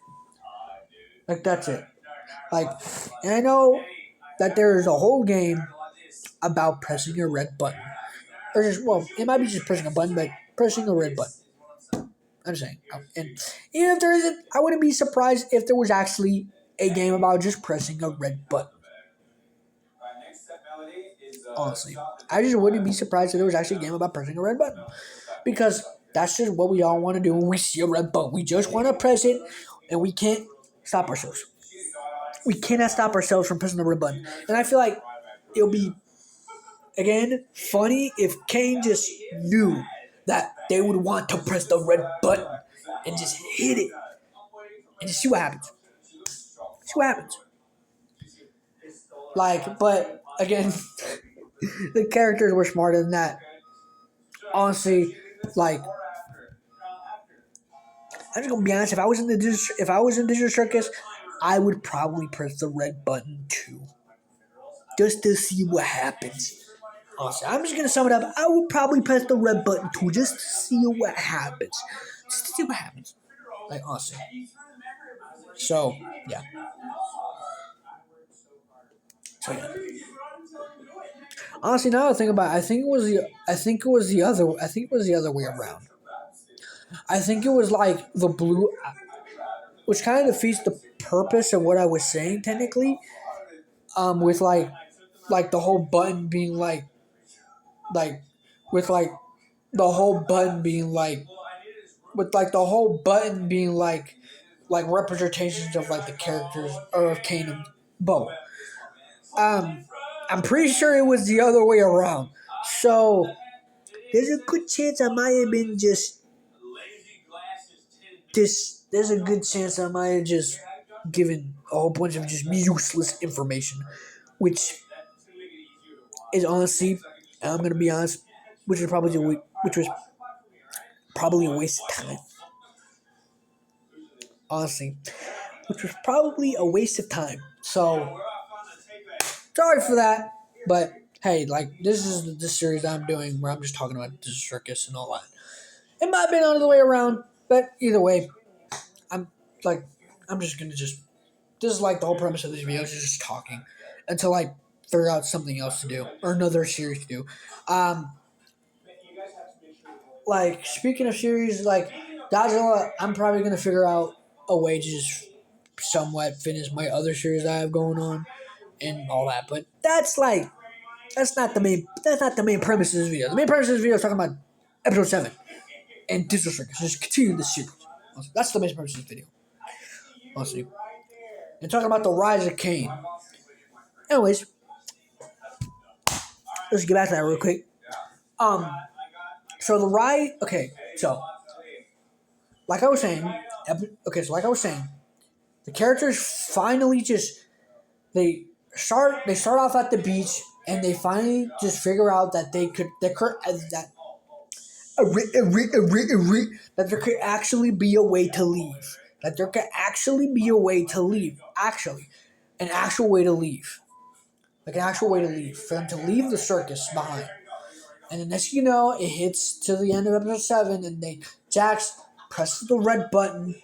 Like that's it. Like, and I know that there is a whole game about pressing a red button. Or just, well, it might be just pressing a button, but pressing a red button. I'm saying. And even if there isn't, I wouldn't be surprised if there was actually a game about just pressing a red button. Honestly. I just wouldn't be surprised if there was actually a game about pressing a red button. Because that's just what we all want to do when we see a red button. We just want to press it, and we can't stop ourselves. We cannot stop ourselves from pressing the red button. And I feel like it'll be, again, funny if Caine just knew that they would want to press the red button and just hit it and just see what happens. See what happens. Like, but again, the characters were smarter than that. Honestly, like, I'm just gonna be honest. If I was in Digital Circus, I would probably press the red button too, just to see what happens. Honestly, I'm just gonna sum it up. I would probably press the red button too, just to see what happens. Just to see what happens. Like, honestly. So yeah. So yeah. Honestly, now I think about it, I think it was the other way around. I think it was like the blue, which kind of defeats the purpose of what I was saying technically. With like the whole button being like with the whole button being the whole button being like representations of like the characters or of Caine and Bo. I'm pretty sure it was the other way around. So there's a good chance I might have been there's a good chance I might have just given a whole bunch of just useless information, which is honestly, I'm gonna be honest, which was probably a waste of time. Honestly, which was probably a waste of time. So sorry for that, but hey, like this is the series I'm doing where I'm just talking about the circus and all that. It might have been the other way around, but either way, I'm like, I'm just gonna just. This is like the whole premise of these videos is just talking until I figure out something else to do or another series to do. Like speaking of series, like Godzilla, I'm probably gonna figure out a way to just somewhat finish my other series I have going on and all that. But that's not the main premise of this video. The main premise of this video is talking about episode 7 and Digital Circus. Just continue this series. That's the main premise of this video. Honestly. And talking about the rise of Caine. Anyways, let's get back to that real quick. So the rise. Okay, so like I was saying, the characters finally just they start off at the beach and they finally just figure out that that there could actually be a way to leave. That there could actually be a way to leave. Actually, an actual way to leave. Like an actual way to leave. For them to leave the circus behind. And the next you know, it hits to the end of episode 7 and Jax presses the red button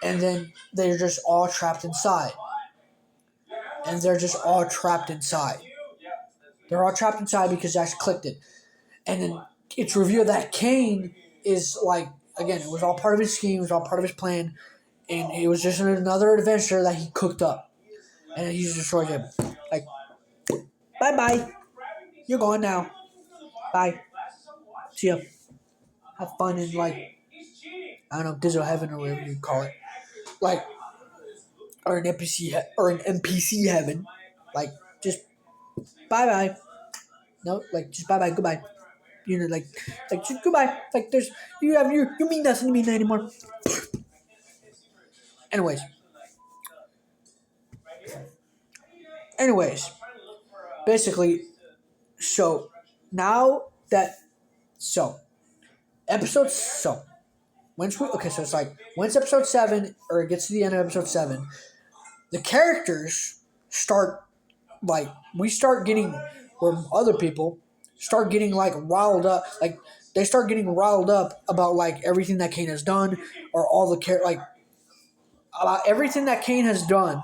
and then they're just all trapped inside. They're all trapped inside because Jax clicked it. And then it's revealed that Caine is like, again, it was all part of his scheme, it was all part of his plan, and it was just another adventure that he cooked up. And he destroyed him. Like, Bye bye. You're gone now. Bye. See ya. Have fun in like I don't know digital heaven or whatever you call it. Like or an NPC heaven. Like just bye bye. No, like just bye bye goodbye. You know, like just goodbye. Like there's you mean nothing to me anymore. Anyways, anyways, basically, so now that so episode so once we okay so it's like once episode 7 or it gets to the end of episode 7, the characters start like we start getting or other people start getting like riled up like they start getting riled up about like everything that Caine has done or all the like about everything that Caine has done,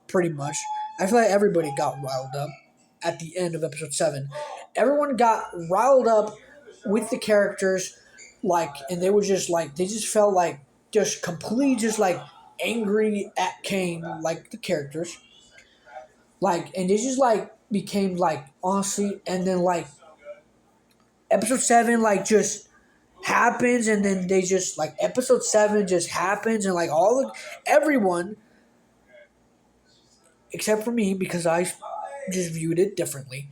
pretty much. I feel like everybody got riled up at the end of episode 7. Everyone got riled up with the characters, like, and they were just like, they just felt like just completely just like angry at Caine, like the characters. Like, and they just like became like, honestly, and then like episode 7, like, just happens and then they just like episode 7 just happens and like all the everyone except for me because I just viewed it differently.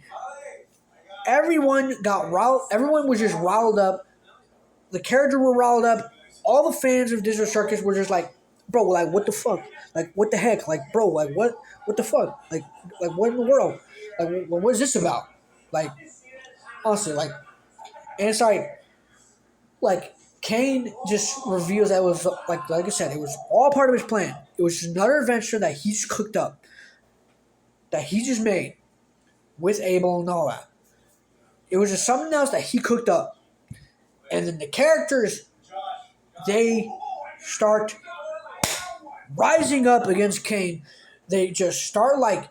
Everyone got riled. Everyone was just riled up. The characters were riled up. All the fans of Digital Circus were just like, bro, like what the fuck? Like what the heck? Like bro, like what the fuck? Like what in the world? Like what is this about? Like honestly, and it's like Caine just reveals that it was like I said, it was all part of his plan. It was just another adventure that he just cooked up, that he just made with Abel and all that. It was just something else that he cooked up. And then the characters, they start rising up against Caine. They just start like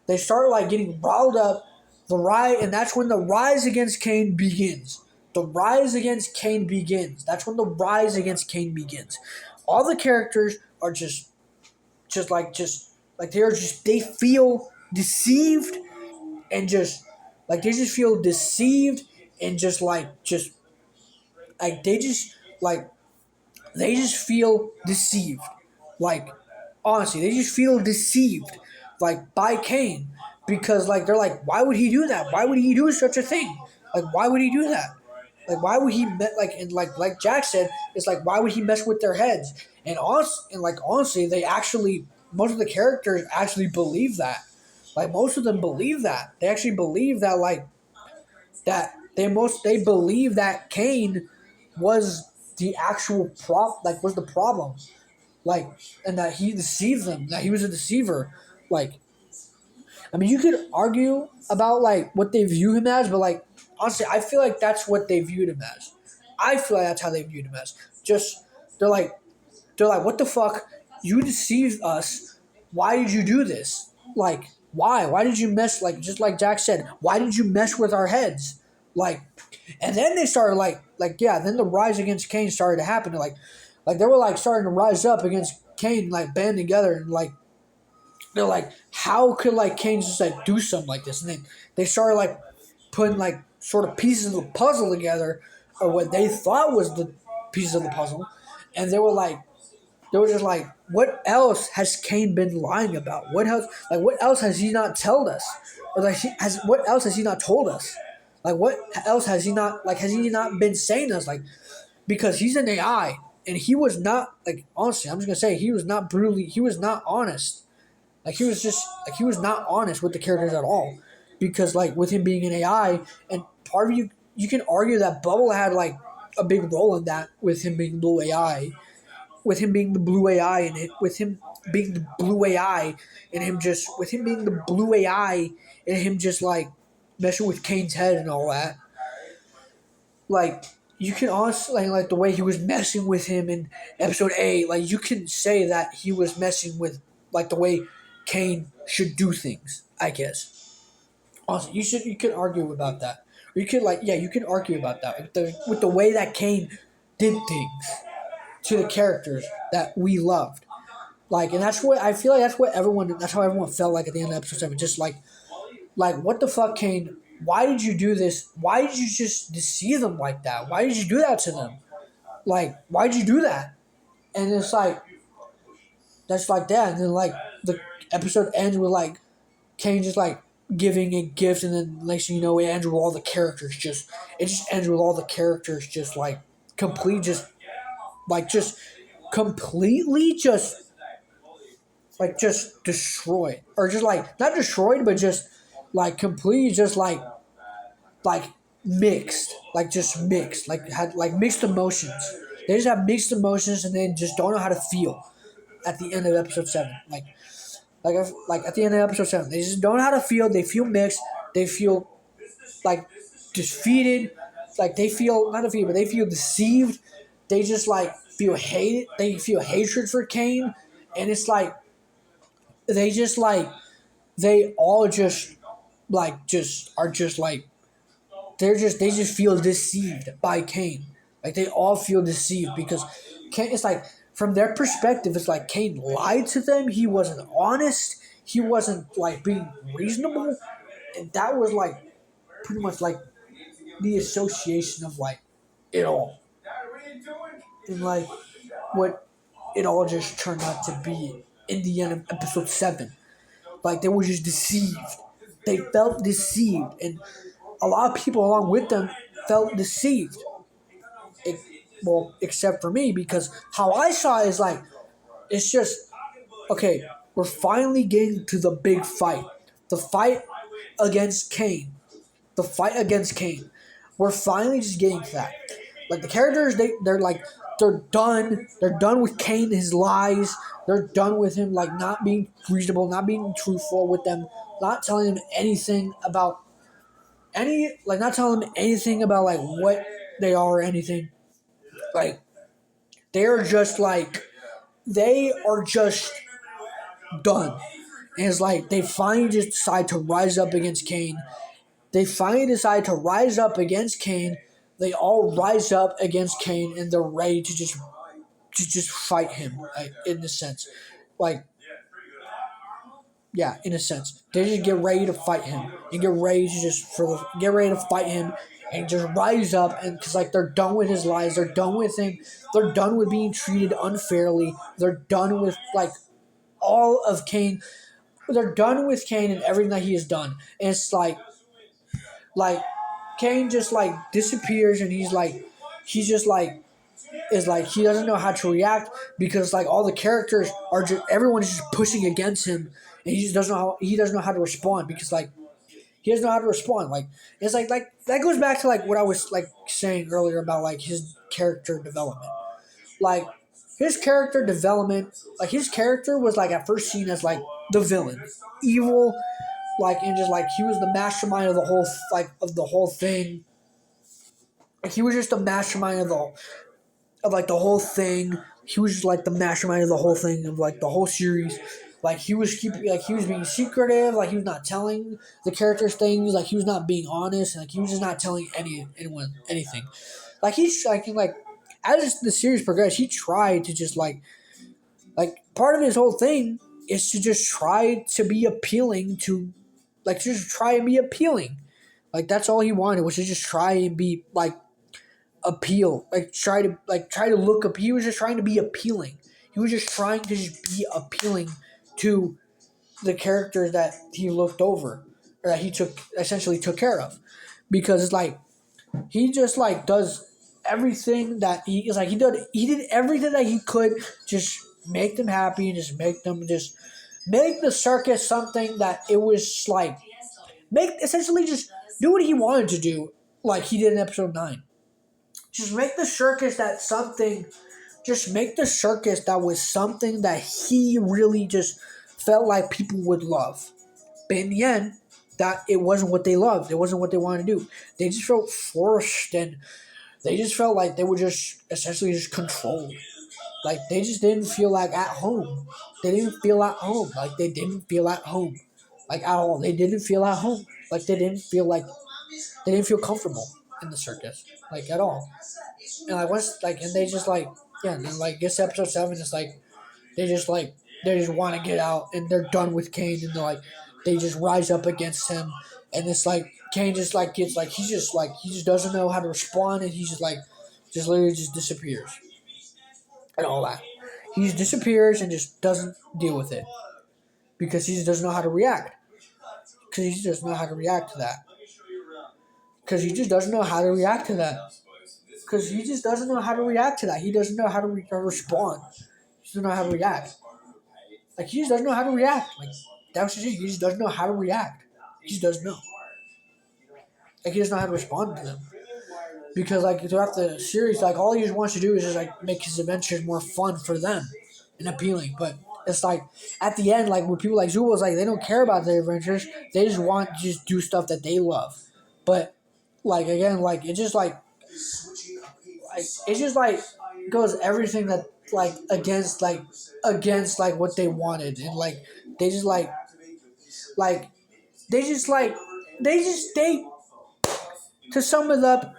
getting riled up. And that's when the rise against Caine begins. The rise against Caine begins. That's when the rise against Caine begins. All the characters are just they feel deceived and just like they just feel deceived and just like they just feel deceived. Like honestly, they just feel deceived like by Caine because like they're like, why would he do that? Why would he do such a thing? Like why would he do that? Like why would he like Jack said, it's like why would he mess with their heads? Honestly, they actually most of the characters actually believe that. Like most of them believe that. They actually believe that they believe that Caine was the actual was the problem. Like and that he deceived them, that he was a deceiver. Like I mean you could argue about like what they view him as, but like honestly, I feel like that's what they viewed him as. I feel like that's how they viewed him as. Just they're like what the fuck? You deceived us. Why did you do this? Like why? Why did you mess just like Jack said, why did you mess with our heads? Like and then they started then the rise against Caine started to happen. Like they were like starting to rise up against Caine, like band together and like they're like, how could like Caine just like do something like this? And then they started like putting like sort of pieces of the puzzle together, or what they thought was the pieces of the puzzle, and they were just like, what else has Caine been lying about? What else has he not told us? Or what else has he not told us? Like what else has he not been saying to us? Like because he's an AI and he was not like honestly, I'm just gonna say he was not honest. Like he was not honest with the characters at all. Because like with him being an AI and part of you can argue that Bubble had like a big role in that with him being blue AI. With him being the blue AI and with him being the blue AI and him just with him being the blue AI and him just like messing with Caine's head and all that. Like you can honestly like the way he was messing with him in episode 8, like you can say that he was messing with like the way Caine should do things, I guess. Also, you could argue about that. Or you could you can argue about that with the way that Caine did things to the characters that we loved. Like, and that's what I feel like. That's how everyone felt like at the end of episode 7. Just Like, what the fuck, Caine? Why did you do this? Why did you just deceive them like that? Why did you do that to them? Like, why did you do that? And it's like, that's like that. And then, like, the episode ends with, like, Caine just, like, giving a gift. And then, next thing you know, it ends with all the characters just, it just ends with all the characters just, like, complete, just, like, just completely just destroyed. Or just, like, not destroyed, but just, like, completely just, like mixed, like just mixed, like had like mixed emotions. They just have mixed emotions and then just don't know how to feel at the end of episode 7. Like at the end of episode 7, they just don't know how to feel. They feel mixed. They feel like defeated. Like they feel not defeated, but they feel deceived. They just like feel hate. They feel hatred for Caine, and it's like they just like they all just like just are just like they just feel deceived by Caine. Like they all feel deceived because Caine. It's like from their perspective, it's like Caine lied to them. He wasn't honest. He wasn't like being reasonable, and that was like pretty much like the association of like it all, and like what it all just turned out to be in the end of episode 7. Like they were just deceived. They felt deceived, and a lot of people along with them felt deceived. It, well, except for me, because how I saw it is like it's just okay. We're finally getting to the big fight, the fight against Caine, the fight against Caine. We're finally just getting to that. Like the characters, they're like they're done. They're done with Caine and his lies. They're done with him like not being reasonable, not being truthful with them, not telling them anything about not telling them anything about like what they are or anything. Like they're just like they are just done. And it's like they finally just decide to rise up against Caine. They finally decide to rise up against Caine. They all rise up against Caine and they're ready to just fight him, like, in a sense. Like yeah, in a sense. They just get ready to fight him and get ready to get ready to fight him and just rise up and because like they're done with his lies, they're done with him, they're done with being treated unfairly, they're done with like all of Caine, they're done with Caine and everything that he has done. And it's like Caine just like disappears and he's just like is like he doesn't know how to react because like all the characters are just everyone is just pushing against him and he doesn't know how to respond because like he doesn't know how to respond. Like it's like that goes back to like what I was like saying earlier about like his character development. Like his character development, like his character was like at first seen as like the villain, evil, like and just like he was the mastermind of the whole thing. Like, he was just the mastermind of like the whole thing. He was just like the mastermind of the whole thing of like the whole series. Like he was he was being secretive. Like he was not telling the characters things. Like he was not being honest. Like he was just not telling anyone anything. Like he's like as the series progressed, he tried to just like part of his whole thing is to just try to be appealing to like just try and be appealing. Like that's all he wanted was to just try and be like appeal, try to look up. He was just trying to be appealing. He was just trying to just be appealing to the characters that he looked over or that he essentially took care of, because it's like he just like does everything that he is like he did everything that he could just make them happy and just make the circus something that it was like make essentially just do what he wanted to do like he did in episode 9. Just make the circus that something. Just make the circus that was something that he really just felt like people would love. But in the end, that it wasn't what they loved. It wasn't what they wanted to do. They just felt forced and they just felt like they were just essentially just controlled. Like they just didn't feel like at home. They didn't feel at home. Like they didn't feel at home. Like at all. They didn't feel at home. Like they didn't feel comfortable in the circus. Like at all. And like once like and they just like yeah, and then like this episode 7 is like they just want to get out and they're done with Caine and they're like they just rise up against him, and it's like Caine just like gets like he just doesn't know how to respond, and he's just like just literally just disappears and all that. He just disappears and just doesn't deal with it because he just doesn't know how to react. Because he just doesn't know how to react to that. Because he just doesn't know how to react to that. Because he just doesn't know how to react to that. He doesn't know how to respond. He doesn't know how to react. Like, he just doesn't know how to react. Like, that's just it. He just doesn't know how to react. He just doesn't know. Like, he doesn't know how to respond to them. Because, like, throughout the series, like, all he just wants to do is just, like, make his adventures more fun for them and appealing. But it's like, at the end, like, with people like Zubo's, like, they don't care about their adventures. They just want to just do stuff that they love. But, like, again, like, it just, like it just, like, goes everything that, like, against what they wanted. And, like, they just, like, they just, like, they, to sum it up,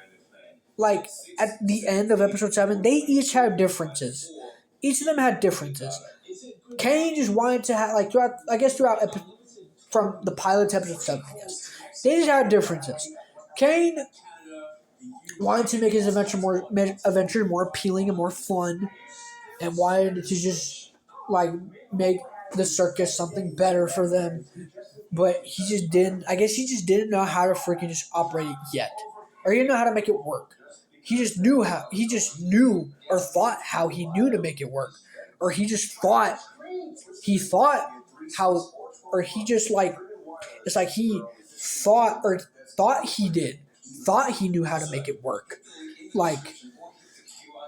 like, at the end of episode 7, they each have differences. Each of them had differences. Caine just wanted to have, like, throughout from the pilot to episode 7, I guess. They just had differences. Caine wanted to make his adventure more appealing and more fun, and wanted to just, like, make the circus something better for them. But he just didn't. I guess he just didn't know how to freaking just operate it yet, or he didn't know how to make it work. He just knew how. He just knew or thought how he knew to make it work, or he just thought how, or he just, like, it's like he thought he knew how to make it work, like.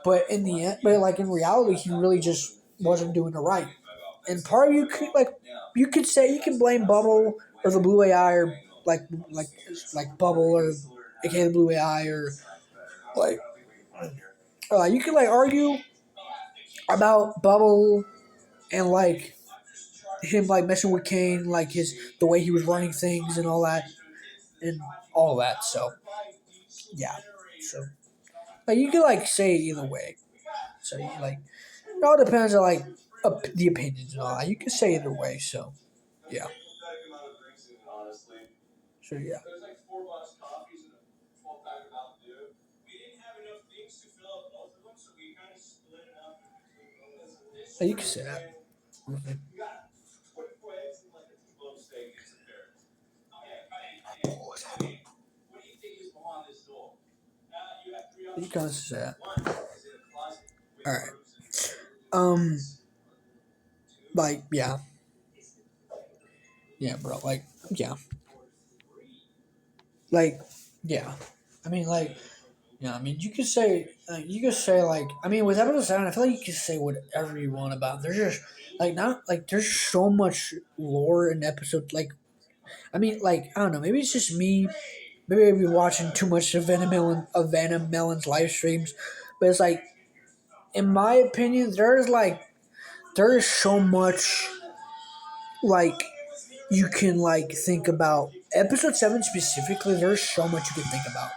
But in the end, like, in reality, he really just wasn't doing it right. And part of you could say you can blame Bubble or the Blue AI, or like Bubble, or aka the Blue AI, or like you could, like, argue about Bubble and, like, him, like, messing with Caine, like the way he was running things and all that and all that. So yeah, so, like, you could, like, say either way. So you, like, it all depends on, like, the opinions and all that. You can say either way. So yeah. So yeah. You can say that. Mm-hmm. You can say that. All right. Um. Like, yeah. Yeah, bro. Like, yeah. Like, yeah. I mean, like, yeah. I mean, you could say, like, I mean, with episode 7, I feel like you can say whatever you want about it. There's just, like, not, like, there's so much lore in episode, like, I mean, like, I don't know, maybe it's just me. Maybe I've been watching too much of Venom Melon's live streams, but it's like, in my opinion, there is so much, like, you can, like, think about episode 7 specifically. There's so much you can think about,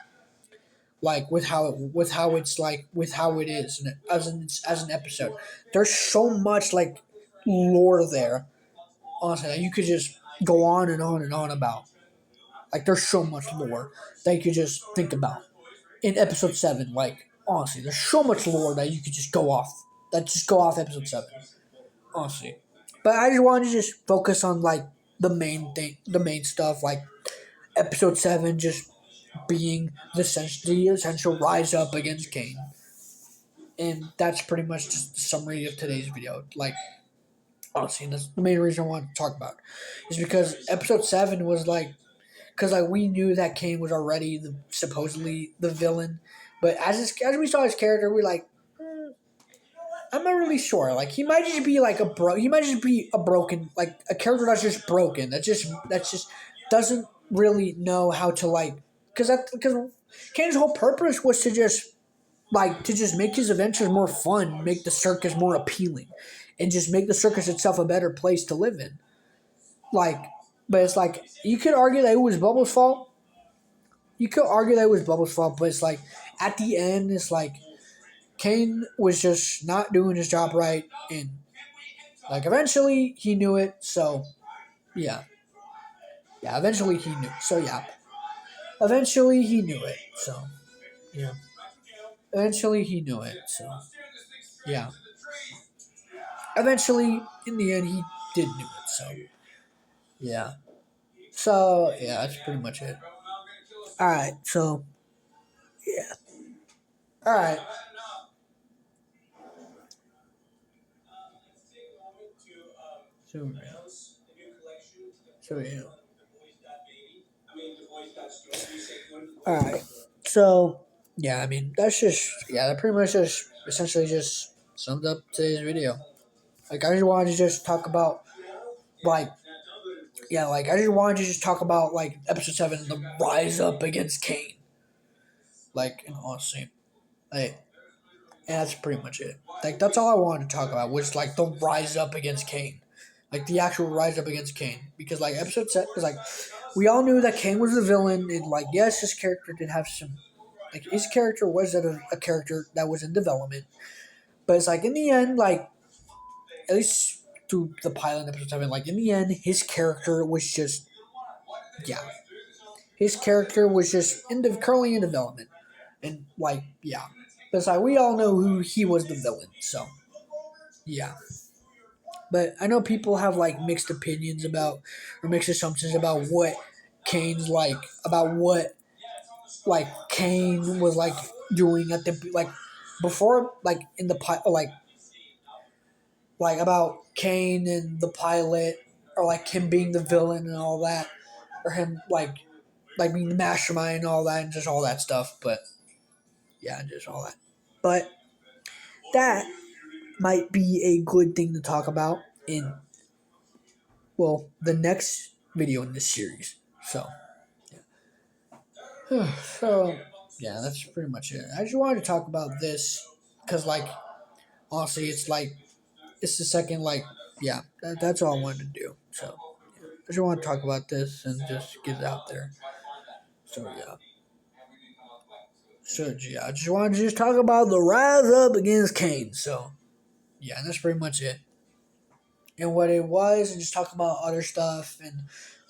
like, with how it's, like, with how it is, and as an episode. There's so much, like, lore there, honestly, that you could just go on and on and on about. Like, there's so much lore that you could just think about in episode 7. Like, honestly, there's so much lore that you could just go off. Episode 7. Honestly, but I just wanted to just focus on, like, the main stuff, like episode 7, just being the essential rise up against Caine, and that's pretty much just the summary of today's video. Like, honestly, that's the main reason I wanted to talk about, is because episode 7 was, like, because, like, we knew that Caine was already supposedly the villain, but as we saw his character, we were like, I'm not really sure. Like, he might just be like he might just be a broken, like, a character that's just broken. That's just doesn't really know how to, like, because Caine's whole purpose was to just, like, make his adventures more fun, make the circus more appealing, and just make the circus itself a better place to live in. Like, but it's like, you could argue that it was Bubble's fault. But it's like, at the end, it's like, Caine was just not doing his job right, and, like, eventually he knew it. So yeah, yeah, eventually he knew. So yeah, eventually he knew it. So yeah, eventually he knew it. So yeah, eventually in the end he did knew it. So yeah. So yeah, that's pretty much it. All right. So yeah. All right. So yeah. So yeah. All right. So yeah, I mean that's just yeah, that pretty much just essentially just summed up today's video. Like I just wanted to just talk about like yeah, like I just wanted to just talk about like episode 7, the rise up against Caine. Like in honestly, like and that's pretty much it. Like that's all I wanted to talk about was like the rise up against Caine, like the actual rise up against Caine. Because like episode 7 is like we all knew that Caine was the villain, and like yes, his character did have some like his character was a character that was in development, but it's like in the end, like at least through the pilot in episode 7, like in the end, his character was just yeah, his character was just currently in development, and like yeah, but it's like we all know who he was the villain, so yeah. But I know people have like mixed opinions about or mixed assumptions about what Caine's like about what like Caine was like doing at the like before like in the like about Caine and the pilot or like him being the villain and all that or him like being the mastermind and all that and just all that stuff. But yeah, just all that. But that might be a good thing to talk about in well the next video in this series. So so yeah, that's pretty much it. I just wanted to talk about this because like honestly, it's like it's the second like yeah that's all I wanted to do. So yeah, I just want to talk about this and just get it out there. So yeah. So yeah, I just wanted to just talk about the rise up against Caine. So yeah, that's pretty much it. And what it was, and just talk about other stuff and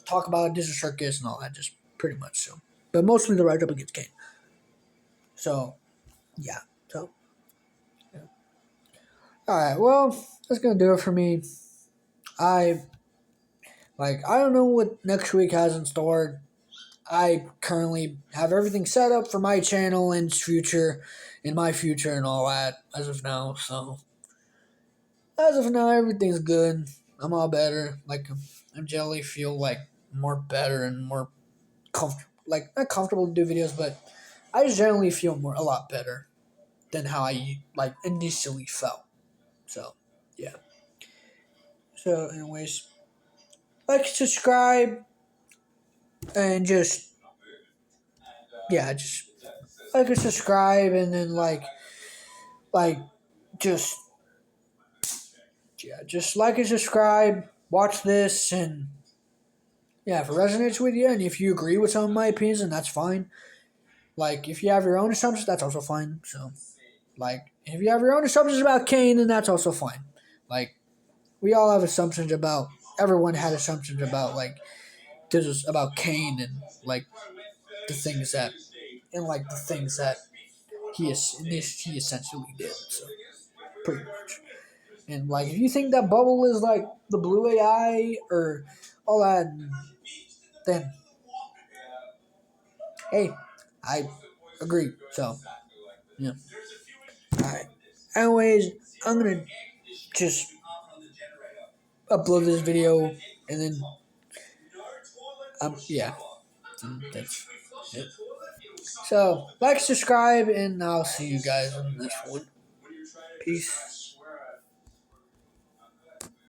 talk about Disney Circus and all that. Just pretty much so, but mostly the rise up against Caine. So yeah. So yeah. All right. Well, that's gonna do it for me. I I don't know what next week has in store. I currently have everything set up for my channel and future, in my future and all that as of now. So as of now, everything's good. I'm all better. Like I generally feel like more better and more comfortable. Like not comfortable to do videos, but I just generally feel a lot better than how I like initially felt. So yeah. So anyways, like subscribe and just yeah, just like and subscribe and then like just yeah, just like and subscribe, watch this and yeah, if it resonates with you and if you agree with some of my opinions then that's fine. Like if you have your own assumptions, that's also fine. So like if you have your own assumptions about Caine, then that's also fine. Like we all have assumptions about everyone had assumptions about like this is about Caine and like the things that and like the things that he essentially did. So pretty much. And like if you think that Bubble is like the blue AI or all that, then hey, I agree. So yeah. All right. Anyways, I'm gonna just upload this video and then yeah, that's it. So like, subscribe, and I'll see you guys in the next one. Peace.